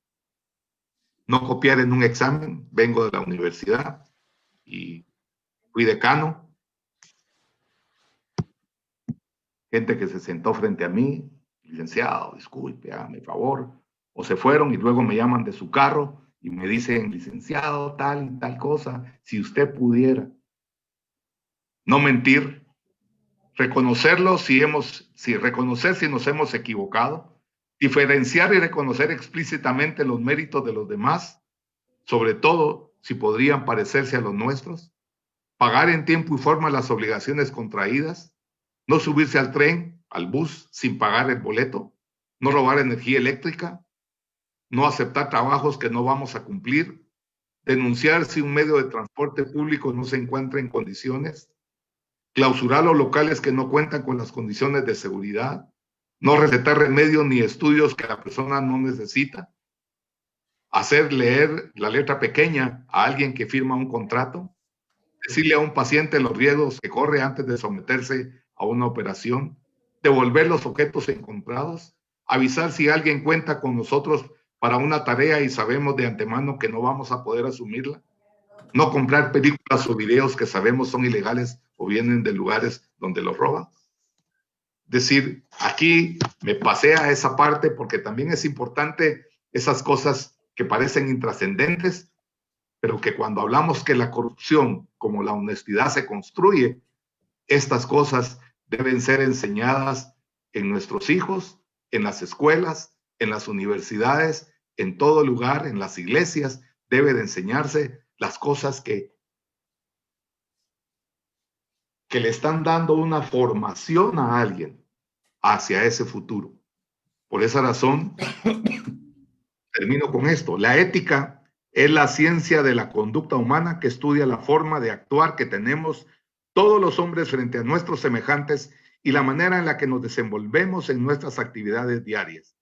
No copiar en un examen. Vengo de la universidad y fui decano. Gente que se sentó frente a mí, licenciado, disculpe, hágame favor, o se fueron y luego me llaman de su carro y me dicen, licenciado, tal y tal cosa, si usted pudiera. no mentir, reconocerlo reconocer si nos hemos equivocado, diferenciar y reconocer explícitamente los méritos de los demás, sobre todo si podrían parecerse a los nuestros, pagar en tiempo y forma las obligaciones contraídas, no subirse al tren, al bus, sin pagar el boleto, no robar energía eléctrica, no aceptar trabajos que no vamos a cumplir, denunciar si un medio de transporte público no se encuentra en condiciones, clausurar los locales que no cuentan con las condiciones de seguridad, no recetar remedios ni estudios que la persona no necesita, hacer leer la letra pequeña a alguien que firma un contrato, decirle a un paciente los riesgos que corre antes de someterse a una operación, devolver los objetos encontrados, avisar si alguien cuenta con nosotros para una tarea y sabemos de antemano que no vamos a poder asumirla, no comprar películas o videos que sabemos son ilegales o vienen de lugares donde los roban. Decir, aquí me pasé a esa parte porque también es importante esas cosas que parecen intrascendentes, pero que cuando hablamos que la corrupción, como la honestidad se construye, estas cosas deben ser enseñadas en nuestros hijos, en las escuelas, en las universidades, en todo lugar, en las iglesias, debe de enseñarse las cosas que le están dando una formación a alguien hacia ese futuro. Por esa razón, termino con esto. La ética es la ciencia de la conducta humana que estudia la forma de actuar que tenemos todos los hombres frente a nuestros semejantes y la manera en la que nos desenvolvemos en nuestras actividades diarias.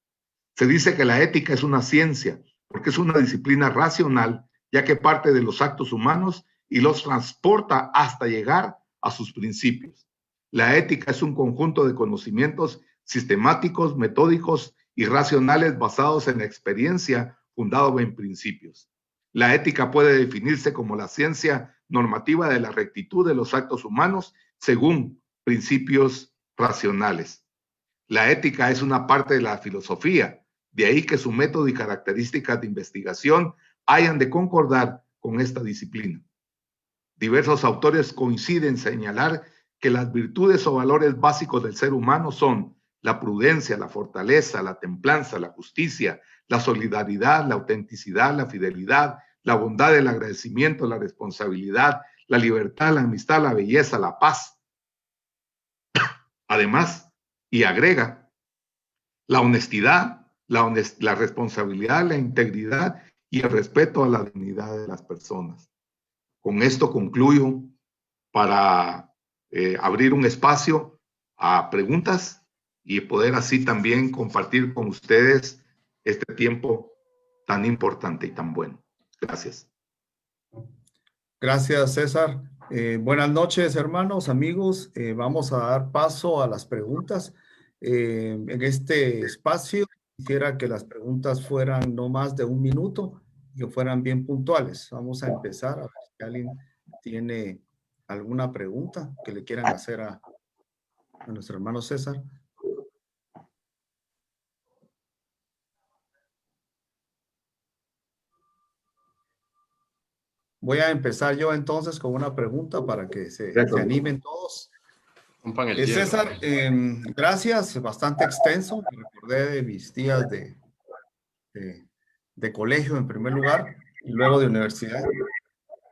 Se dice que la ética es una ciencia porque es una disciplina racional, ya que parte de los actos humanos y los transporta hasta llegar a sus principios. La ética es un conjunto de conocimientos sistemáticos, metódicos y racionales basados en la experiencia, fundado en principios. La ética puede definirse como la ciencia normativa de la rectitud de los actos humanos según principios racionales. La ética es una parte de la filosofía, de ahí que su método y características de investigación hayan de concordar con esta disciplina. Diversos autores coinciden en señalar que las virtudes o valores básicos del ser humano son la prudencia, la fortaleza, la templanza, la justicia, la solidaridad, la autenticidad, la fidelidad, la bondad, el agradecimiento, la responsabilidad, la libertad, la amistad, la belleza, la paz. Además, y agrega, la honestidad, la responsabilidad, la integridad y el respeto a la dignidad de las personas. Con esto concluyo para abrir un espacio a preguntas y poder así también compartir con ustedes este tiempo tan importante y tan bueno. Gracias. Gracias, César. Buenas noches, hermanos, amigos. Vamos a dar paso a las preguntas. En este espacio quisiera que las preguntas fueran no más de 1 minuto y que fueran bien puntuales. Vamos a empezar a ver si alguien tiene alguna pregunta que le quieran hacer a nuestro hermano César. Voy a empezar yo entonces con una pregunta para que se animen todos. César, gracias, bastante extenso. Me recordé de mis días de colegio en primer lugar y luego de universidad.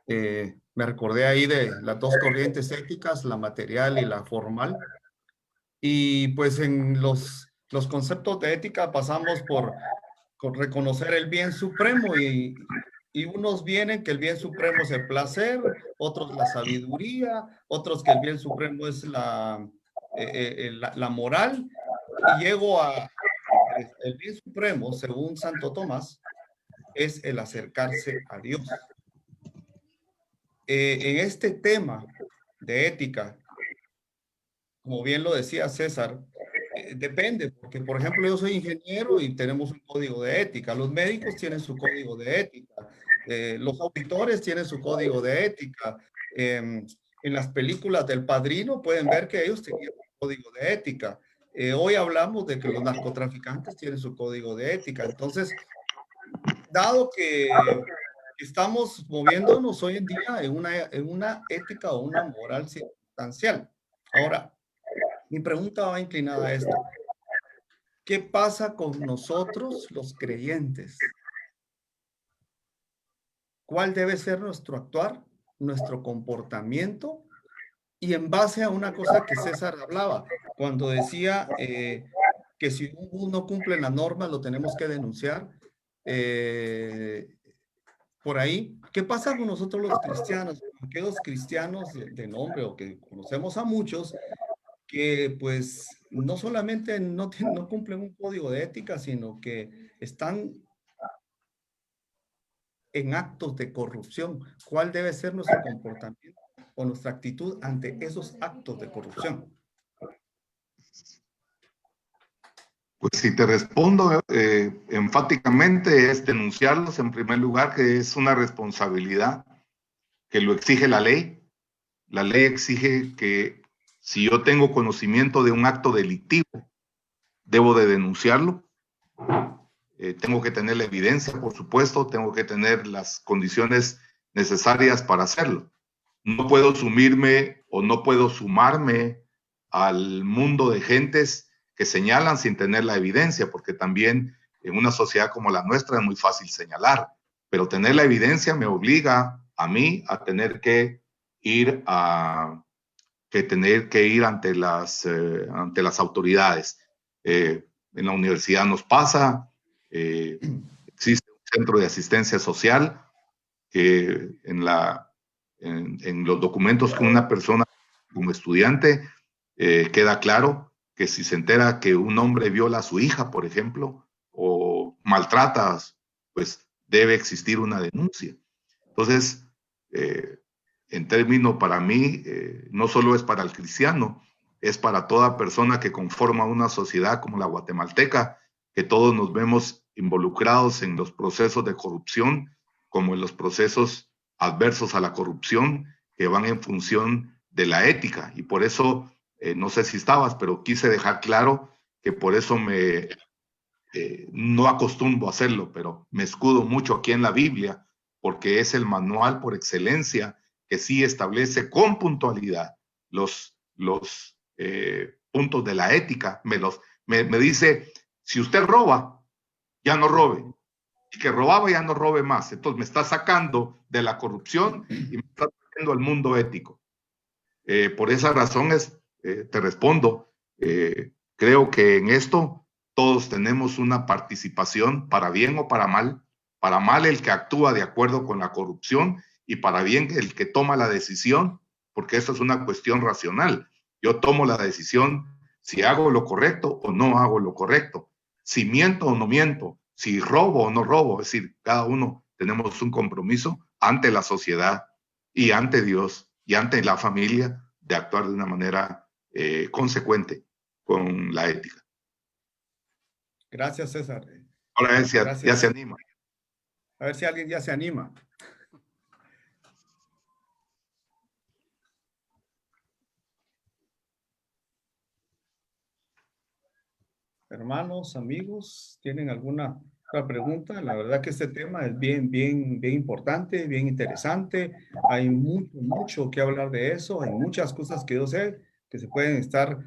Me recordé ahí de las dos corrientes éticas, la material y la formal. Y pues en los conceptos de ética pasamos por reconocer el bien supremo y unos vienen que el bien supremo es el placer, otros la sabiduría, otros que el bien supremo es la moral, y llego a el bien supremo, según Santo Tomás, es el acercarse a Dios. En este tema de ética, como bien lo decía César, depende, porque por ejemplo yo soy ingeniero y tenemos un código de ética, los médicos tienen su código de ética, los auditores tienen su código de ética, en las películas del Padrino pueden ver que ellos tenían un código de ética. Hoy hablamos de que los narcotraficantes tienen su código de ética. Entonces, dado que estamos moviéndonos hoy en día en una ética o una moral científica, sustancial. Ahora, mi pregunta va inclinada a esto. ¿Qué pasa con nosotros, los creyentes? ¿Cuál debe ser nuestro actuar, nuestro comportamiento? Y en base a una cosa que César hablaba, cuando decía que si uno cumple la norma, lo tenemos que denunciar. Por ahí, ¿qué pasa con nosotros los cristianos? Aquellos cristianos de nombre o que conocemos a muchos que pues no solamente no cumplen un código de ética, sino que están en actos de corrupción. ¿Cuál debe ser nuestro comportamiento o nuestra actitud ante esos actos de corrupción? Pues si te respondo enfáticamente es denunciarlos en primer lugar, que es una responsabilidad que lo exige la ley. La ley exige que si yo tengo conocimiento de un acto delictivo, debo de denunciarlo. Tengo que tener la evidencia, por supuesto, tengo que tener las condiciones necesarias para hacerlo. No puedo sumirme o no puedo sumarme al mundo de gentes que señalan sin tener la evidencia, porque también en una sociedad como la nuestra es muy fácil señalar, pero tener la evidencia me obliga a mí a tener que ir ante las autoridades. En la universidad nos pasa, existe un centro de asistencia social que en los documentos que una persona como estudiante queda claro que si se entera que un hombre viola a su hija, por ejemplo, o maltrata, pues debe existir una denuncia. Entonces, en términos para mí, no solo es para el cristiano, es para toda persona que conforma una sociedad como la guatemalteca, que todos nos vemos involucrados en los procesos de corrupción, como en los procesos adversos a la corrupción, que van en función de la ética. Y por eso, no sé si estabas, pero quise dejar claro que por eso no acostumbro a hacerlo, pero me escudo mucho aquí en la Biblia, porque es el manual por excelencia que sí establece con puntualidad los puntos de la ética. Me dice, si usted roba, ya no robe. Y que robaba ya no robe más. Entonces me está sacando de la corrupción y me está trayendo al mundo ético. Por esa razón te respondo, creo que en esto todos tenemos una participación, para bien o para mal el que actúa de acuerdo con la corrupción y para bien el que toma la decisión, porque esto es una cuestión racional. Yo tomo la decisión si hago lo correcto o no hago lo correcto, si miento o no miento, si robo o no robo. Es decir, cada uno tenemos un compromiso ante la sociedad y ante Dios y ante la familia de actuar de una manera consecuente con la ética. Gracias, César. Ahora ya se anima. A ver si alguien ya se anima. Hermanos, amigos, ¿tienen alguna otra pregunta? La verdad que este tema es bien importante, bien interesante. Hay mucho que hablar de eso. Hay muchas cosas que yo sé que se pueden estar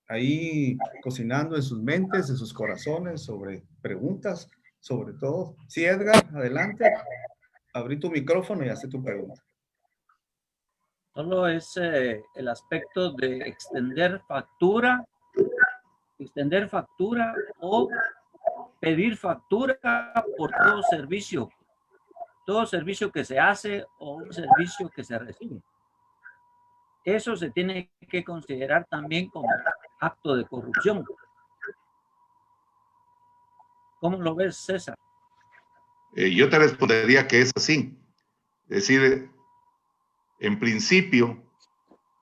ahí cocinando en sus mentes, en sus corazones, sobre preguntas, sobre todo. Sí, Edgar, adelante. Abrí tu micrófono y haz tu pregunta. Solo es el aspecto de extender factura o pedir factura por todo servicio que se hace o un servicio que se recibe. Eso se tiene que considerar también como acto de corrupción. ¿Cómo lo ves, César? Yo te respondería que es así. Es decir, en principio,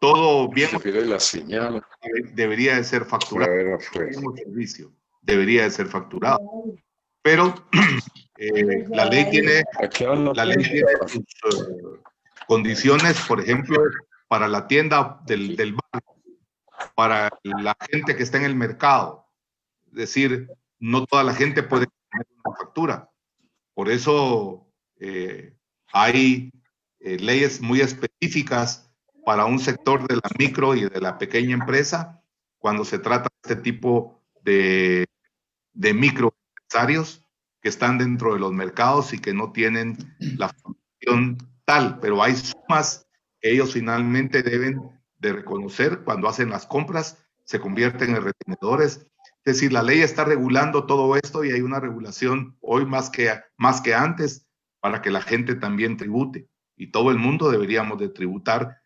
todo bien la señal debería de ser facturado. Un servicio debería de ser facturado. Pero la ley tiene sus condiciones, por ejemplo, para la tienda del barrio, para la gente que está en el mercado. Es decir, no toda la gente puede tener una factura. Por eso hay leyes muy específicas para un sector de la micro y de la pequeña empresa cuando se trata de este tipo de microempresarios que están dentro de los mercados y que no tienen la función tal, pero hay sumas que ellos finalmente deben de reconocer cuando hacen las compras, se convierten en retenedores. Es decir, la ley está regulando todo esto y hay una regulación hoy más que antes para que la gente también tribute, y todo el mundo deberíamos de tributar.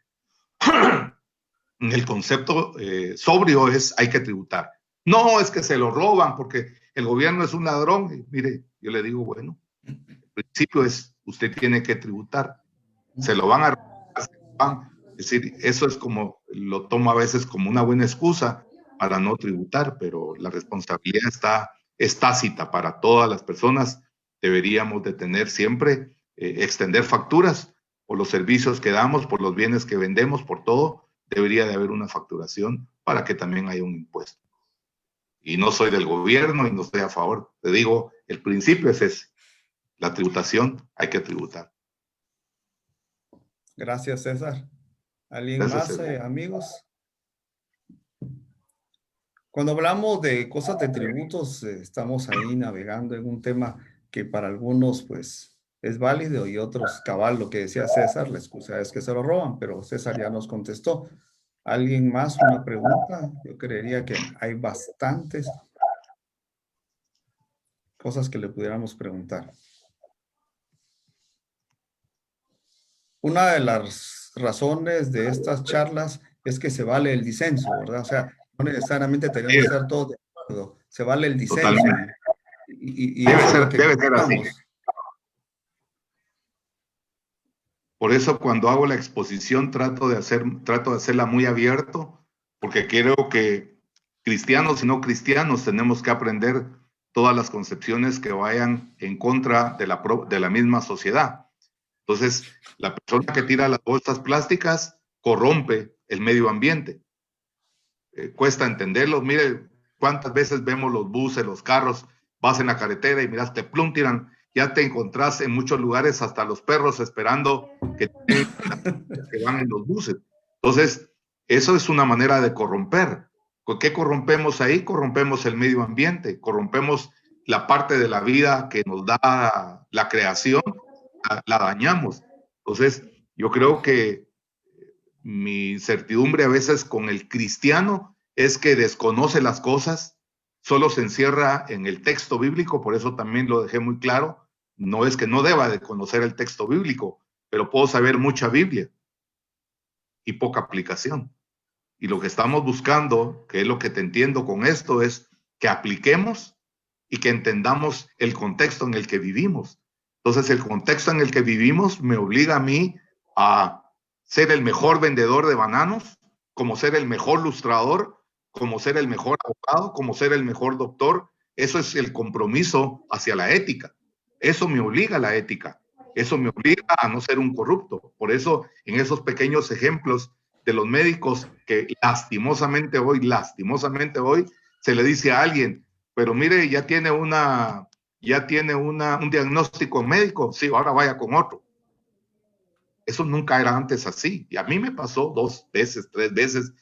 El concepto sobrio es hay que tributar. No es que se lo roban porque el gobierno es un ladrón. Y mire, yo le digo, bueno, el principio es usted tiene que tributar. Se lo van a robar. Es decir, eso es como, lo tomo a veces como una buena excusa para no tributar, pero la responsabilidad es tácita para todas las personas. Deberíamos de tener siempre, extender facturas por los servicios que damos, por los bienes que vendemos, por todo. Debería de haber una facturación para que también haya un impuesto. Y no soy del gobierno y no estoy a favor. Te digo, el principio es ese. La tributación, hay que tributar. Gracias, César. ¿Alguien Gracias, más, amigos? Cuando hablamos de cosas de tributos, estamos ahí navegando en un tema que para algunos, pues, es válido y otros, cabal, lo que decía César, la excusa es que se lo roban, pero César ya nos contestó. ¿Alguien más? ¿Una pregunta? Yo creería que hay bastantes cosas que le pudiéramos preguntar. Una de las razones de estas charlas es que se vale el disenso, ¿verdad? O sea, no necesariamente tenemos que estar todos de acuerdo, se vale el disenso. Totalmente. Y debe eso ser, es lo que debe ser así. Por eso cuando hago la exposición trato de hacerla muy abierto, porque creo que cristianos y no cristianos tenemos que aprender todas las concepciones que vayan en contra de la misma sociedad. Entonces, la persona que tira las bolsas plásticas corrompe el medio ambiente. Cuesta entenderlo. Mire, cuántas veces vemos los buses, los carros, vas en la carretera y miras, te plum, tiran. Ya te encontrás en muchos lugares hasta los perros esperando que van en los buses. Entonces, eso es una manera de corromper. ¿Qué corrompemos ahí? Corrompemos el medio ambiente, corrompemos la parte de la vida que nos da la creación, la dañamos. Entonces, yo creo que mi incertidumbre a veces con el cristiano es que desconoce las cosas, solo se encierra en el texto bíblico, por eso también lo dejé muy claro. No es que no deba de conocer el texto bíblico, pero puedo saber mucha Biblia y poca aplicación. Y lo que estamos buscando, que es lo que te entiendo con esto, es que apliquemos y que entendamos el contexto en el que vivimos. Entonces, el contexto en el que vivimos me obliga a mí a ser el mejor vendedor de bananos, como ser el mejor lustrador, como ser el mejor abogado, como ser el mejor doctor. Eso es el compromiso hacia la ética. Eso me obliga a la ética. Eso me obliga a no ser un corrupto. Por eso, en esos pequeños ejemplos de los médicos que lastimosamente hoy, se le dice a alguien, pero mire, ya tiene un diagnóstico médico, sí, ahora vaya con otro. Eso nunca era antes así. Y a mí me pasó 2 veces, 3 veces.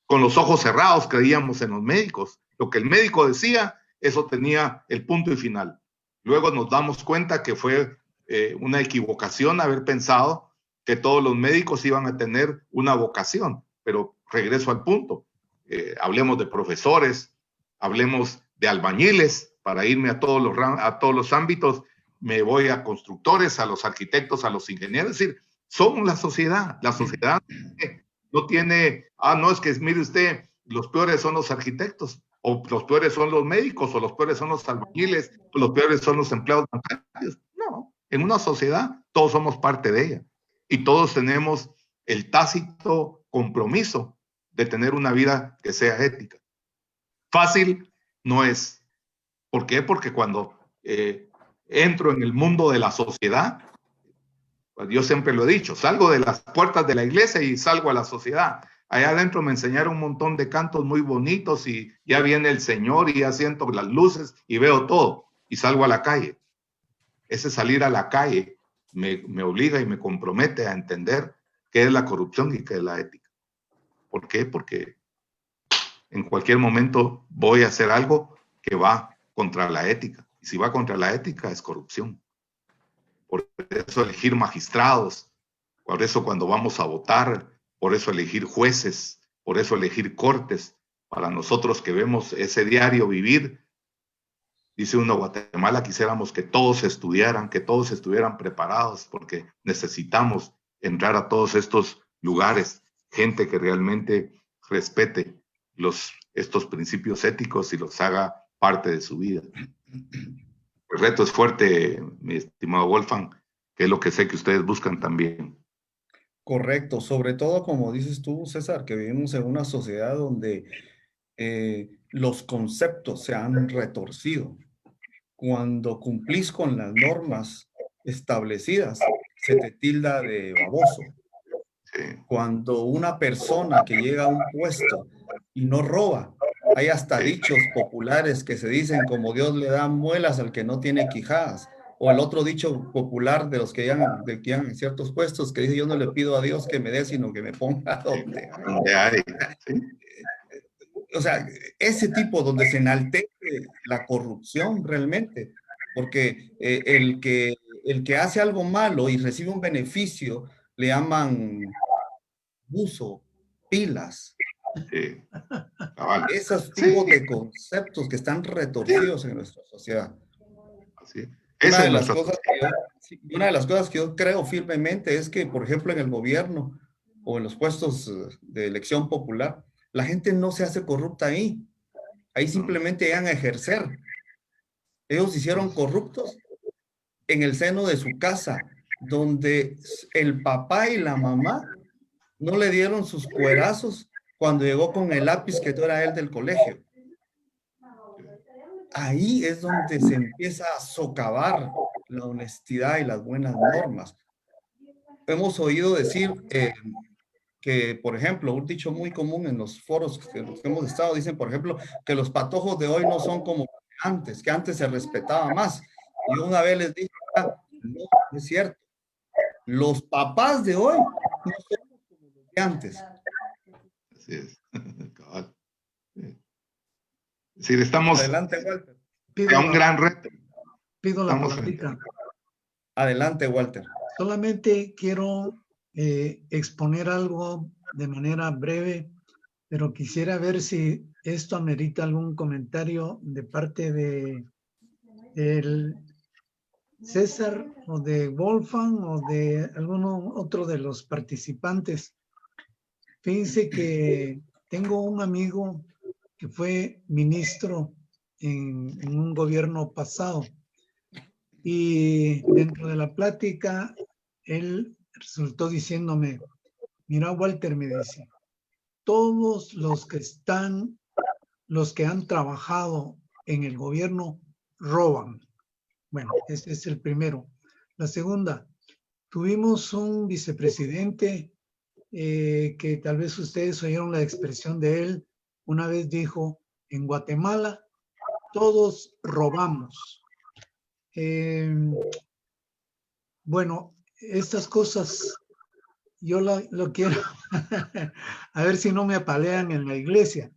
Con los ojos cerrados creíamos en los médicos. Lo que el médico decía, eso tenía el punto y final. Luego nos damos cuenta que fue una equivocación haber pensado que todos los médicos iban a tener una vocación. Pero regreso al punto. Hablemos de profesores, hablemos de albañiles, para irme a todos los ámbitos. Me voy a constructores, a los arquitectos, a los ingenieros. Es decir, somos la sociedad. La sociedad no tiene, no, es que mire usted, los peores son los arquitectos, o los peores son los médicos, o los peores son los albañiles, o los peores son los empleados bancarios. No, en una sociedad todos somos parte de ella y todos tenemos el tácito compromiso de tener una vida que sea ética. Fácil no es. ¿Por qué? Porque cuando entro en el mundo de la sociedad, pues yo siempre lo he dicho, salgo de las puertas de la iglesia y salgo a la sociedad. Allá adentro me enseñaron un montón de cantos muy bonitos y ya viene el Señor y ya siento las luces y veo todo y salgo a la calle. Ese salir a la calle me obliga y me compromete a entender qué es la corrupción y qué es la ética. ¿Por qué? Porque en cualquier momento voy a hacer algo que va contra la ética. Y si va contra la ética, es corrupción. Por eso elegir magistrados, por eso cuando vamos a votar, por eso elegir jueces, por eso elegir cortes. Para nosotros que vemos ese diario vivir, dice uno, Guatemala, quisiéramos que todos estudiaran, que todos estuvieran preparados, porque necesitamos entrar a todos estos lugares, gente que realmente respete estos principios éticos y los haga parte de su vida. El reto es fuerte, mi estimado Wolfgang, que es lo que sé que ustedes buscan también. Correcto, sobre todo como dices tú, César, que vivimos en una sociedad donde los conceptos se han retorcido. Cuando cumplís con las normas establecidas, se te tilda de baboso. Sí. Cuando una persona que llega a un puesto y no roba, hay hasta dichos populares que se dicen como Dios le da muelas al que no tiene quijadas. O el otro dicho popular de los que llegan en ciertos puestos que dice, yo no le pido a Dios que me dé, sino que me ponga donde hay. ¿Sí? O sea, ese tipo donde se enaltece la corrupción realmente, porque el que hace algo malo y recibe un beneficio, le llaman buzo, pilas. Sí. Esos tipos de conceptos que están retorcidos en nuestra sociedad. Sí. Una de las cosas que yo creo firmemente es que, por ejemplo, en el gobierno o en los puestos de elección popular, la gente no se hace corrupta ahí. Ahí simplemente llegan a ejercer. Ellos se hicieron corruptos en el seno de su casa, donde el papá y la mamá no le dieron sus cuerazos cuando llegó con el lápiz que era él del colegio. Ahí es donde se empieza a socavar la honestidad y las buenas normas. Hemos oído decir que, por ejemplo, un dicho muy común en los foros en los que hemos estado, dicen, por ejemplo, que los patojos de hoy no son como antes, que antes se respetaba más. Y yo una vez les dije, no es cierto. Los papás de hoy no son como los de antes. Así es. Cabal. Sí. Es decir, estamos Adelante, Walter. a un gran reto. Pido la plática. Adelante, Walter. Solamente quiero exponer algo de manera breve, pero quisiera ver si esto amerita algún comentario de parte de César o de Wolfgang o de alguno otro de los participantes. Fíjense que tengo un amigo que fue ministro en un gobierno pasado y dentro de la plática él resultó diciéndome, mira Walter, me dice, todos los que han trabajado en el gobierno roban. Bueno, ese es el primero. La segunda, tuvimos un vicepresidente que tal vez ustedes oyeron la expresión de él, una vez dijo, en Guatemala todos robamos. Bueno, estas cosas yo lo quiero, a ver si no me apalean en la iglesia,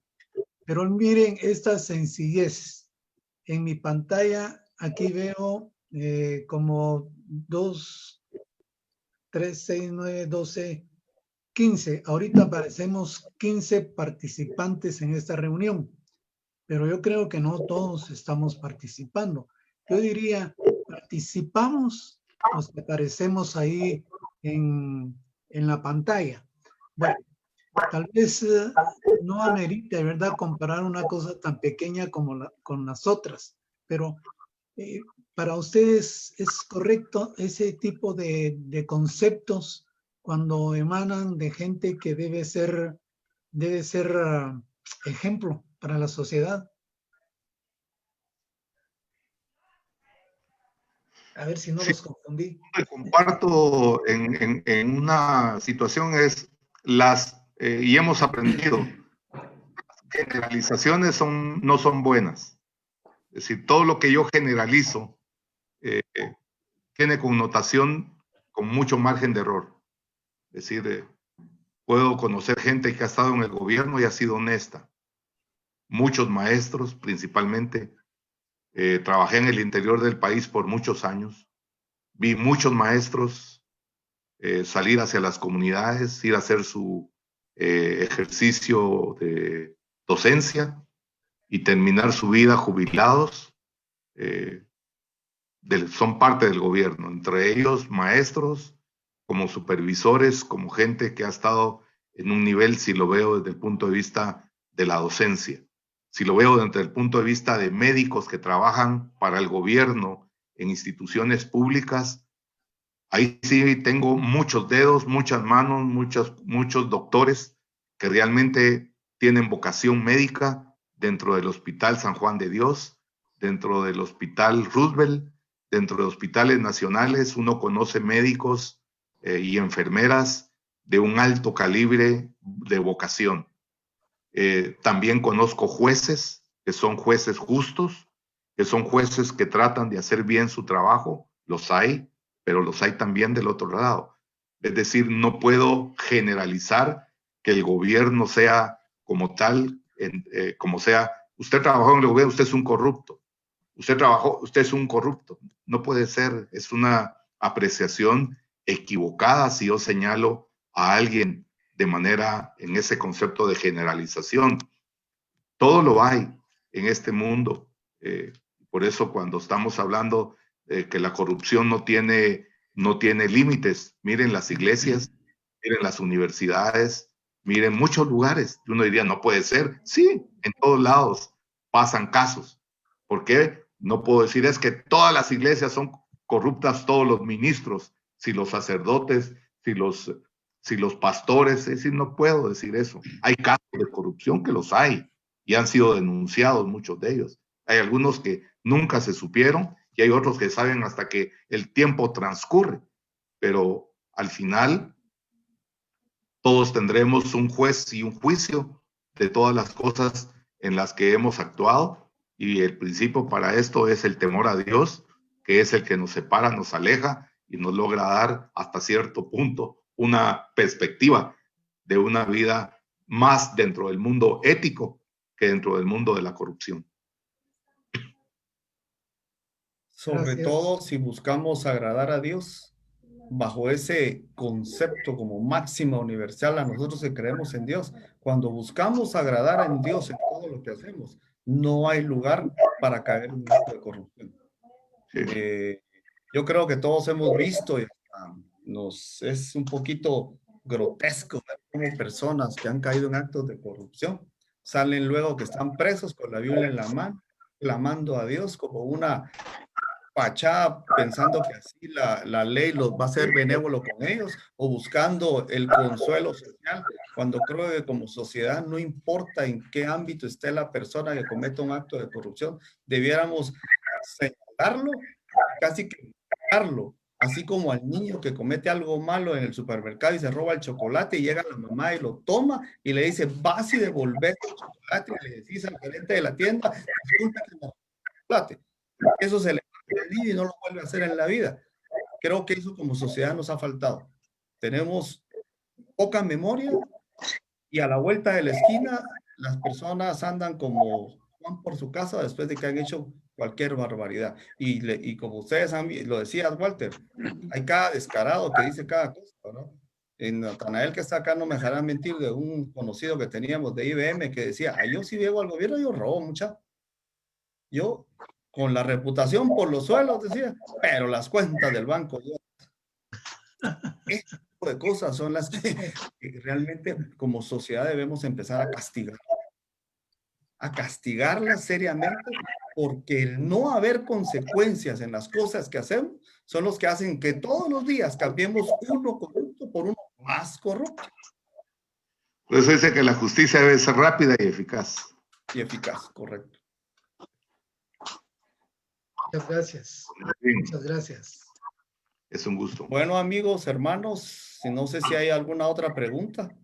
pero miren esta sencillez. En mi pantalla aquí veo como 2, 3, 6, 9, 12, 15. Ahorita aparecemos 15 participantes en esta reunión, pero yo creo que no todos estamos participando. Yo diría, participamos los que aparecemos ahí en la pantalla. Bueno, tal vez no amerite, ¿verdad?, comparar una cosa tan pequeña como con las otras, pero para ustedes es correcto ese tipo de conceptos cuando emanan de gente que debe ser ejemplo para la sociedad. A ver si no los confundí. Comparto en una situación y hemos aprendido, las generalizaciones no son buenas. Es decir, todo lo que yo generalizo tiene connotación con mucho margen de error. Es decir, puedo conocer gente que ha estado en el gobierno y ha sido honesta. Muchos maestros, principalmente. Trabajé en el interior del país por muchos años. Vi muchos maestros salir hacia las comunidades, ir a hacer su ejercicio de docencia y terminar su vida jubilados. Son parte del gobierno, entre ellos maestros, como supervisores, como gente que ha estado en un nivel, si lo veo desde el punto de vista de la docencia, si lo veo desde el punto de vista de médicos que trabajan para el gobierno en instituciones públicas, ahí sí tengo muchos dedos, muchas manos, muchos doctores que realmente tienen vocación médica dentro del Hospital San Juan de Dios, dentro del Hospital Roosevelt, dentro de hospitales nacionales. Uno conoce médicos y enfermeras de un alto calibre de vocación. También conozco jueces que son jueces justos, que son jueces que tratan de hacer bien su trabajo. Los hay, pero los hay también del otro lado. Es decir, no puedo generalizar que el gobierno sea como tal, como sea, usted trabajó en el gobierno, usted es un corrupto. Usted es un corrupto. No puede ser, es una apreciación equivocada si yo señalo a alguien de manera, en ese concepto de generalización. Todo lo hay en este mundo. Por eso cuando estamos hablando de que la corrupción no tiene límites, miren las iglesias, miren las universidades, miren muchos lugares. Uno diría, no puede ser. Sí, en todos lados pasan casos. ¿Por qué? No puedo decir es que todas las iglesias son corruptas, todos los ministros, si los sacerdotes, si los pastores, es decir, no puedo decir eso. Hay casos de corrupción que los hay y han sido denunciados muchos de ellos. Hay algunos que nunca se supieron y hay otros que saben hasta que el tiempo transcurre. Pero al final todos tendremos un juez y un juicio de todas las cosas en las que hemos actuado. Y el principio para esto es el temor a Dios, que es el que nos separa, nos aleja y nos logra dar hasta cierto punto una perspectiva de una vida más dentro del mundo ético que dentro del mundo de la corrupción. Sobre todo si buscamos agradar a Dios, bajo ese concepto como máxima universal a nosotros que creemos en Dios, cuando buscamos agradar a Dios en todo lo que hacemos, no hay lugar para caer en un acto de corrupción. Sí. Yo creo que todos hemos visto, y es un poquito grotesco ver cómo personas que han caído en actos de corrupción salen luego que están presos con la Biblia en la mano, clamando a Dios como una fachada, pensando que así la ley los va a hacer benévolo con ellos, o buscando el consuelo social, cuando creo que como sociedad, no importa en qué ámbito esté la persona que cometa un acto de corrupción, debiéramos señalarlo, casi que juzgarlo, así como al niño que comete algo malo en el supermercado y se roba el chocolate y llega la mamá y lo toma y le dice, vas y devolver el chocolate, y le decís al gerente de la tienda, disculpe que me robó el chocolate. Eso se le y no lo vuelve a hacer en la vida. Creo que eso como sociedad nos ha faltado. Tenemos poca memoria y a la vuelta de la esquina las personas andan como Juan por su casa después de que han hecho cualquier barbaridad. Y como ustedes lo decías, Walter, hay cada descarado que dice cada cosa, ¿no? En Natanael, que está acá, no me dejará mentir, de un conocido que teníamos de IBM que decía, yo si llego al gobierno, yo robo mucha. Yo con la reputación por los suelos, decía, pero las cuentas del banco, este tipo de cosas son las que realmente como sociedad debemos empezar a castigarlas seriamente, porque el no haber consecuencias en las cosas que hacemos son los que hacen que todos los días cambiemos uno corrupto por uno más corrupto. Por eso dice que la justicia debe ser rápida y eficaz. Y eficaz, correcto. Muchas gracias. Muchas gracias. Es un gusto. Bueno, amigos, hermanos, no sé si hay alguna otra pregunta.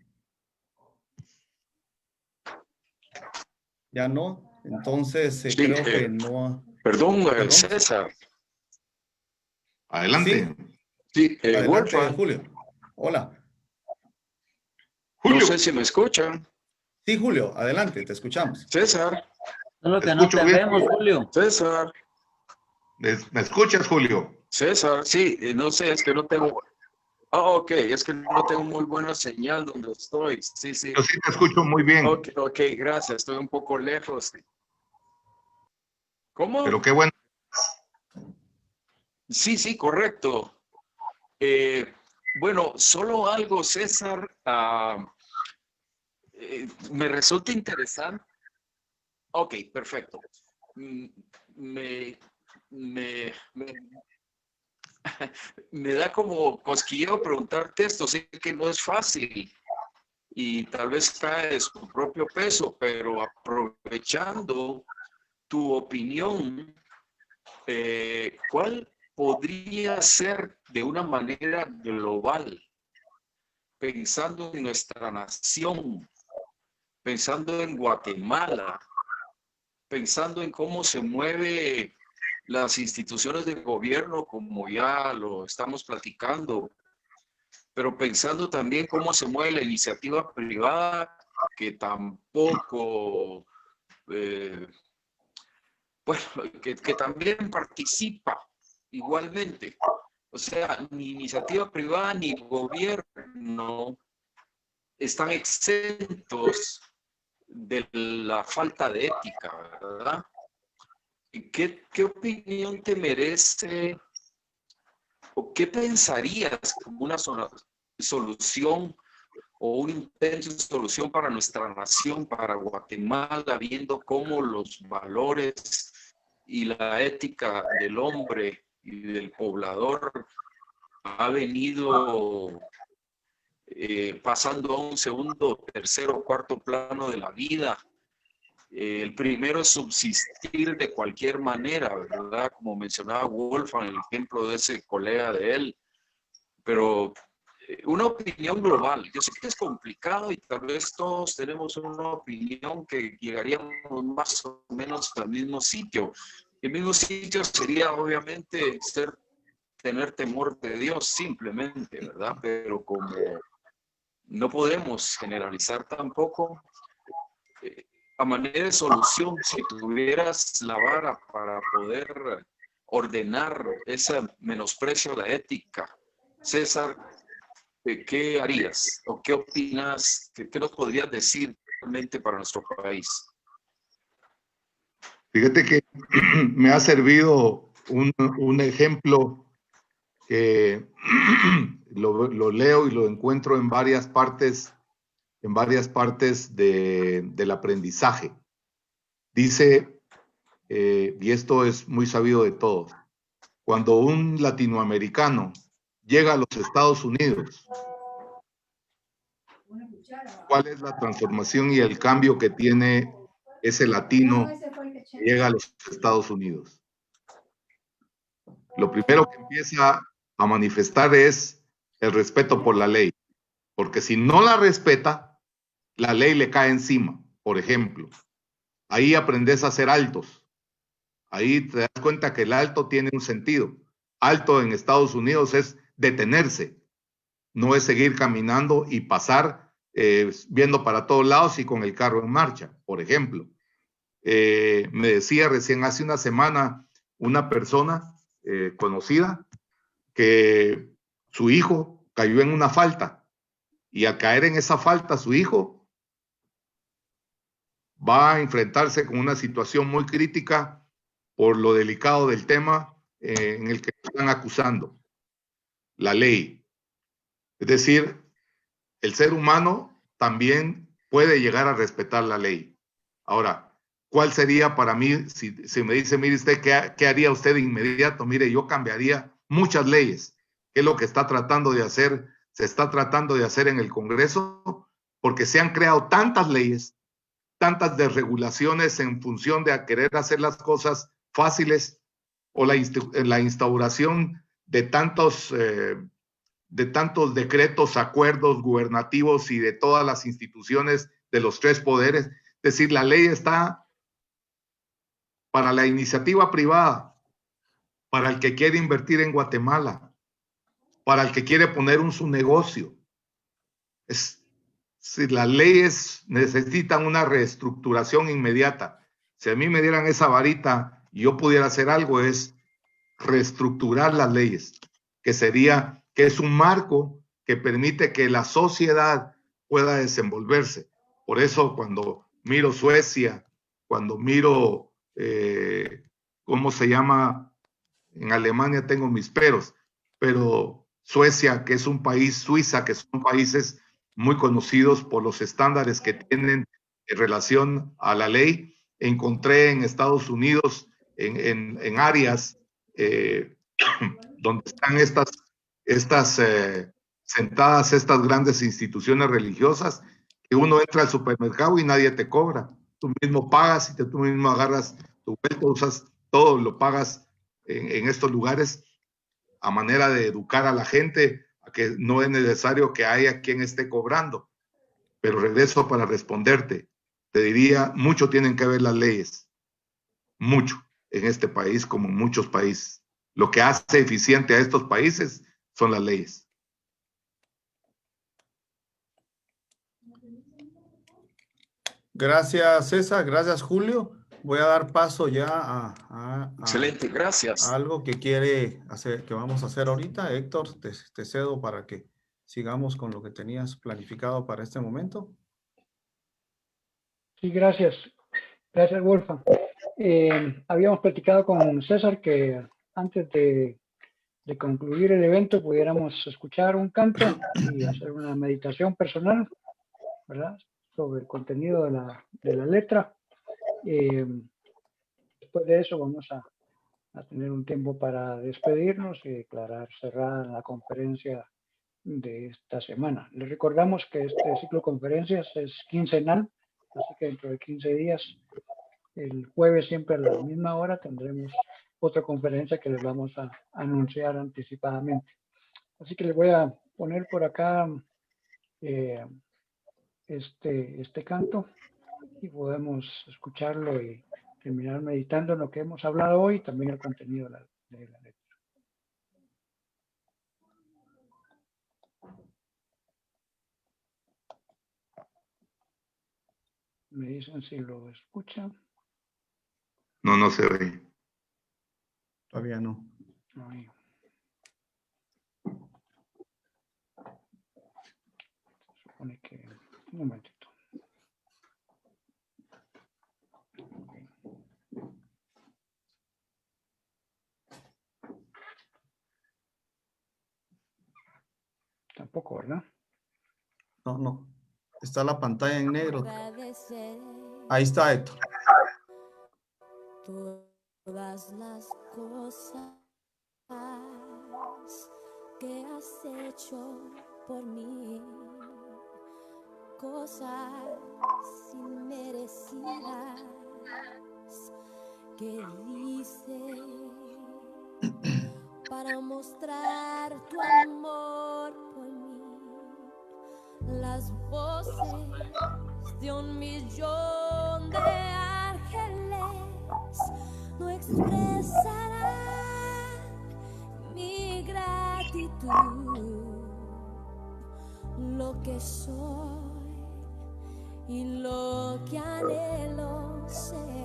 Ya no. Entonces, sí, creo que no. Perdón, César. Adelante. Sí, adelante, Julio. Hola. Julio. No sé si me escuchan. Sí, Julio, adelante, te escuchamos. César, Solo que Te no escucho te bien, vemos, Julio. César, ¿Me escuchas, Julio? César, sí, no sé, es que no tengo. Ah, ok, es que no tengo muy buena señal donde estoy. Sí, sí. Yo sí te escucho muy bien, Ok, gracias, estoy un poco lejos. ¿Cómo? pero qué bueno. Sí, correcto. Bueno, solo algo, César, me resulta interesante. Ok, perfecto. Me, me, me, me da como cosquilleo preguntarte esto. Sé que no es fácil y tal vez cae de su propio peso, pero aprovechando tu opinión, ¿cuál podría ser de una manera global, pensando en nuestra nación, pensando en Guatemala, pensando en cómo se mueve las instituciones de gobierno, como ya lo estamos platicando, pero pensando también cómo se mueve la iniciativa privada, que tampoco, bueno, que también participa igualmente. O sea, ni iniciativa privada ni gobierno están exentos de la falta de ética, ¿verdad? ¿Qué opinión te merece o qué pensarías como una solución o un intento de solución para nuestra nación, para Guatemala, viendo cómo los valores y la ética del hombre y del poblador ha venido pasando a un segundo, tercero, cuarto plano de la vida? El primero es subsistir de cualquier manera, ¿verdad? Como mencionaba Wolfgang, el ejemplo de ese colega de él, pero una opinión global. Yo sé que es complicado y tal vez todos tenemos una opinión que llegaríamos más o menos al mismo sitio. El mismo sitio sería obviamente tener temor de Dios simplemente, ¿verdad? Pero como no podemos generalizar tampoco, a manera de solución, si tuvieras la vara para poder ordenar ese menosprecio a la ética, César, ¿qué harías? ¿O qué opinas? ¿Qué nos podrías decir realmente para nuestro país? Fíjate que me ha servido un ejemplo que lo leo y lo encuentro en varias partes del aprendizaje. Dice, y esto es muy sabido de todos, cuando un latinoamericano llega a los Estados Unidos, ¿cuál es la transformación y el cambio que tiene ese latino que llega a los Estados Unidos? Lo primero que empieza a manifestar es el respeto por la ley, porque si no la respeta, la ley le cae encima. Por ejemplo, ahí aprendes a ser altos. Ahí te das cuenta que el alto tiene un sentido. Alto en Estados Unidos es detenerse, no es seguir caminando y pasar viendo para todos lados y con el carro en marcha, por ejemplo. Me decía recién hace una semana una persona conocida que su hijo cayó en una falta y al caer en esa falta su hijo va a enfrentarse con una situación muy crítica por lo delicado del tema en el que están acusando, la ley. Es decir, el ser humano también puede llegar a respetar la ley. Ahora, ¿cuál sería para mí, si me dice, mire usted, ¿qué haría usted de inmediato? Mire, yo cambiaría muchas leyes, que es lo que se está tratando de hacer en el Congreso, porque se han creado tantas leyes, tantas desregulaciones en función de querer hacer las cosas fáciles o la instauración de tantos decretos, acuerdos gubernativos y de todas las instituciones de los tres poderes. Es decir, la ley está para la iniciativa privada, para el que quiere invertir en Guatemala, para el que quiere poner su negocio. si las leyes necesitan una reestructuración inmediata. Si a mí me dieran esa varita y yo pudiera hacer algo, es reestructurar las leyes, que es un marco que permite que la sociedad pueda desenvolverse. Por eso cuando miro Suecia, cuando miro, ¿cómo se llama? En Alemania tengo mis peros, pero Suecia, que es un país, Suiza, que son países muy conocidos por los estándares que tienen en relación a la ley. Encontré en Estados Unidos, en áreas donde están sentadas estas grandes instituciones religiosas, que uno entra al supermercado y nadie te cobra. Tú mismo pagas y tú mismo agarras tu vuelto, usas todo, lo pagas en estos lugares, a manera de educar a la gente a que no es necesario que haya quien esté cobrando. Pero regreso para responderte. Te diría, mucho tienen que ver las leyes. Mucho en este país, como en muchos países. Lo que hace eficiente a estos países son las leyes. Gracias, César. Gracias, Julio. Voy a dar paso ya a Excelente, gracias. algo que quiere hacer, que vamos a hacer ahorita. Héctor, te cedo para que sigamos con lo que tenías planificado para este momento. Sí, gracias. Gracias, Wolfgang. Habíamos platicado con César que antes de concluir el evento pudiéramos escuchar un canto y hacer una meditación personal, ¿verdad?, sobre el contenido de la letra. Después de eso vamos a tener un tiempo para despedirnos y declarar cerrada la conferencia de esta semana. Les recordamos que este ciclo de conferencias es quincenal, así que dentro de 15 días, el jueves siempre a la misma hora, tendremos otra conferencia que les vamos a anunciar anticipadamente. Así que les voy a poner por acá este canto y podemos escucharlo y terminar meditando en lo que hemos hablado hoy y también el contenido de la letra. Me dicen si lo escuchan. No se ve. Todavía no. Ahí. Se supone que... Un momentito. Tampoco, ¿verdad? No. Está la pantalla en negro. Ahí está, Héctor. Todas las cosas que has hecho por mí, cosas inmerecidas que dices para mostrar tu amor por mí. Las voces de 1.000.000 de ángeles no expresarán mi gratitud, lo que soy y lo que anhelo ser.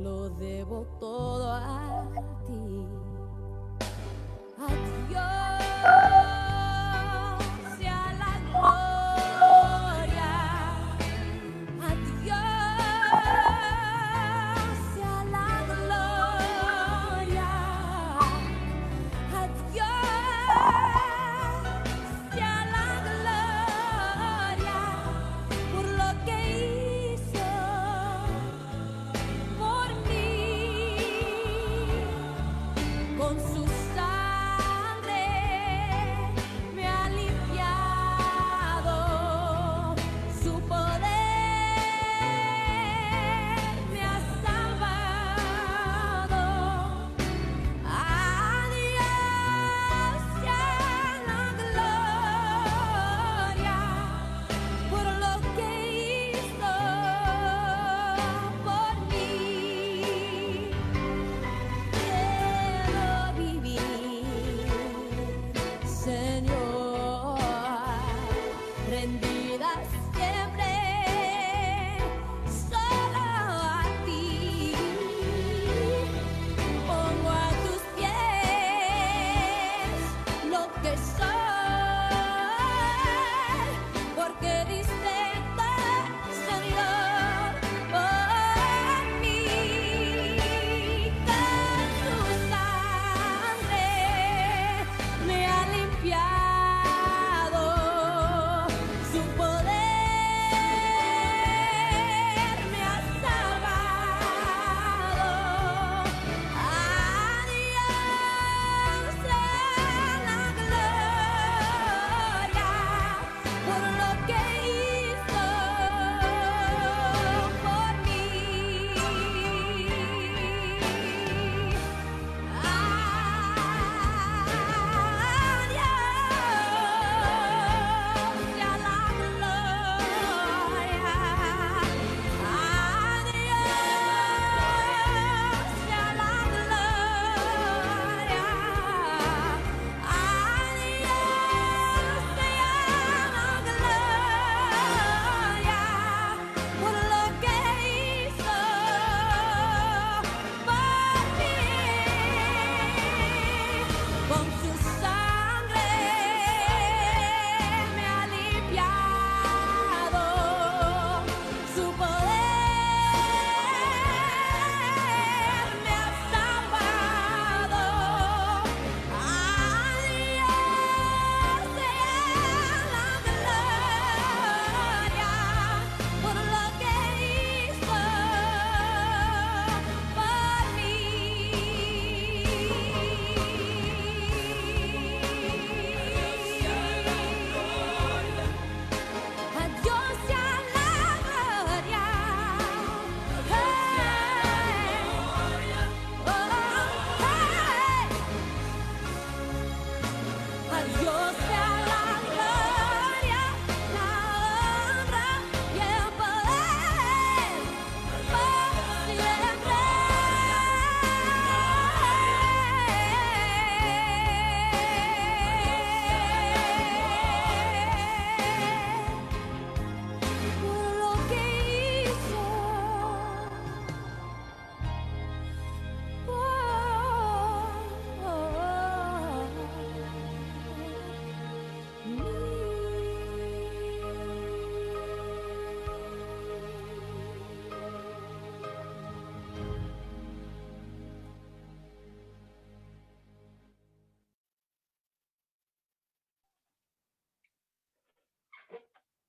Lo debo todo a ti.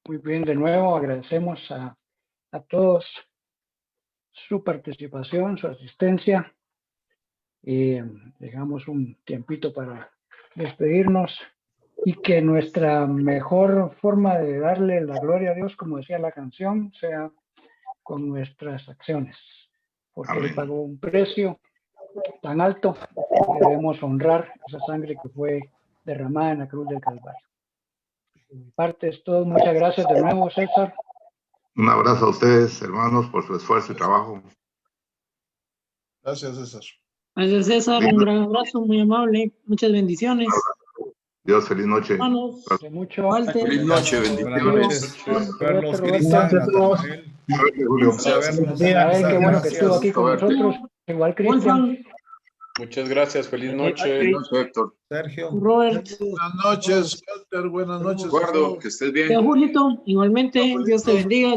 Muy bien, de nuevo agradecemos a todos su participación, su asistencia. Dejamos un tiempito para despedirnos y que nuestra mejor forma de darle la gloria a Dios, como decía la canción, sea con nuestras acciones, porque Él Amén. pagó un precio tan alto que debemos honrar esa sangre que fue derramada en la cruz del Calvario. De mi parte es todo. Muchas gracias de nuevo, César. Un abrazo a ustedes, hermanos, por su esfuerzo y trabajo. Gracias, César. Gracias, César. Un gran abrazo, muy amable. Muchas bendiciones. Dios, feliz noche. Hermanos, De mucho. Walter. Feliz noche, Buenas bendiciones. noches, Carlos, Roberto, Cristian, Roberto. Natanael. Julio. Gusto vernos. Qué bueno que estuvo aquí con Roberto. nosotros. Igual Cristian. Wolfgang, Muchas gracias. Feliz noche. Feliz noche, Héctor. Sergio. Robert, Buenas noches, Walter. Buenas noches. Eduardo, que estés bien. Julito, igualmente, Dios te bendiga.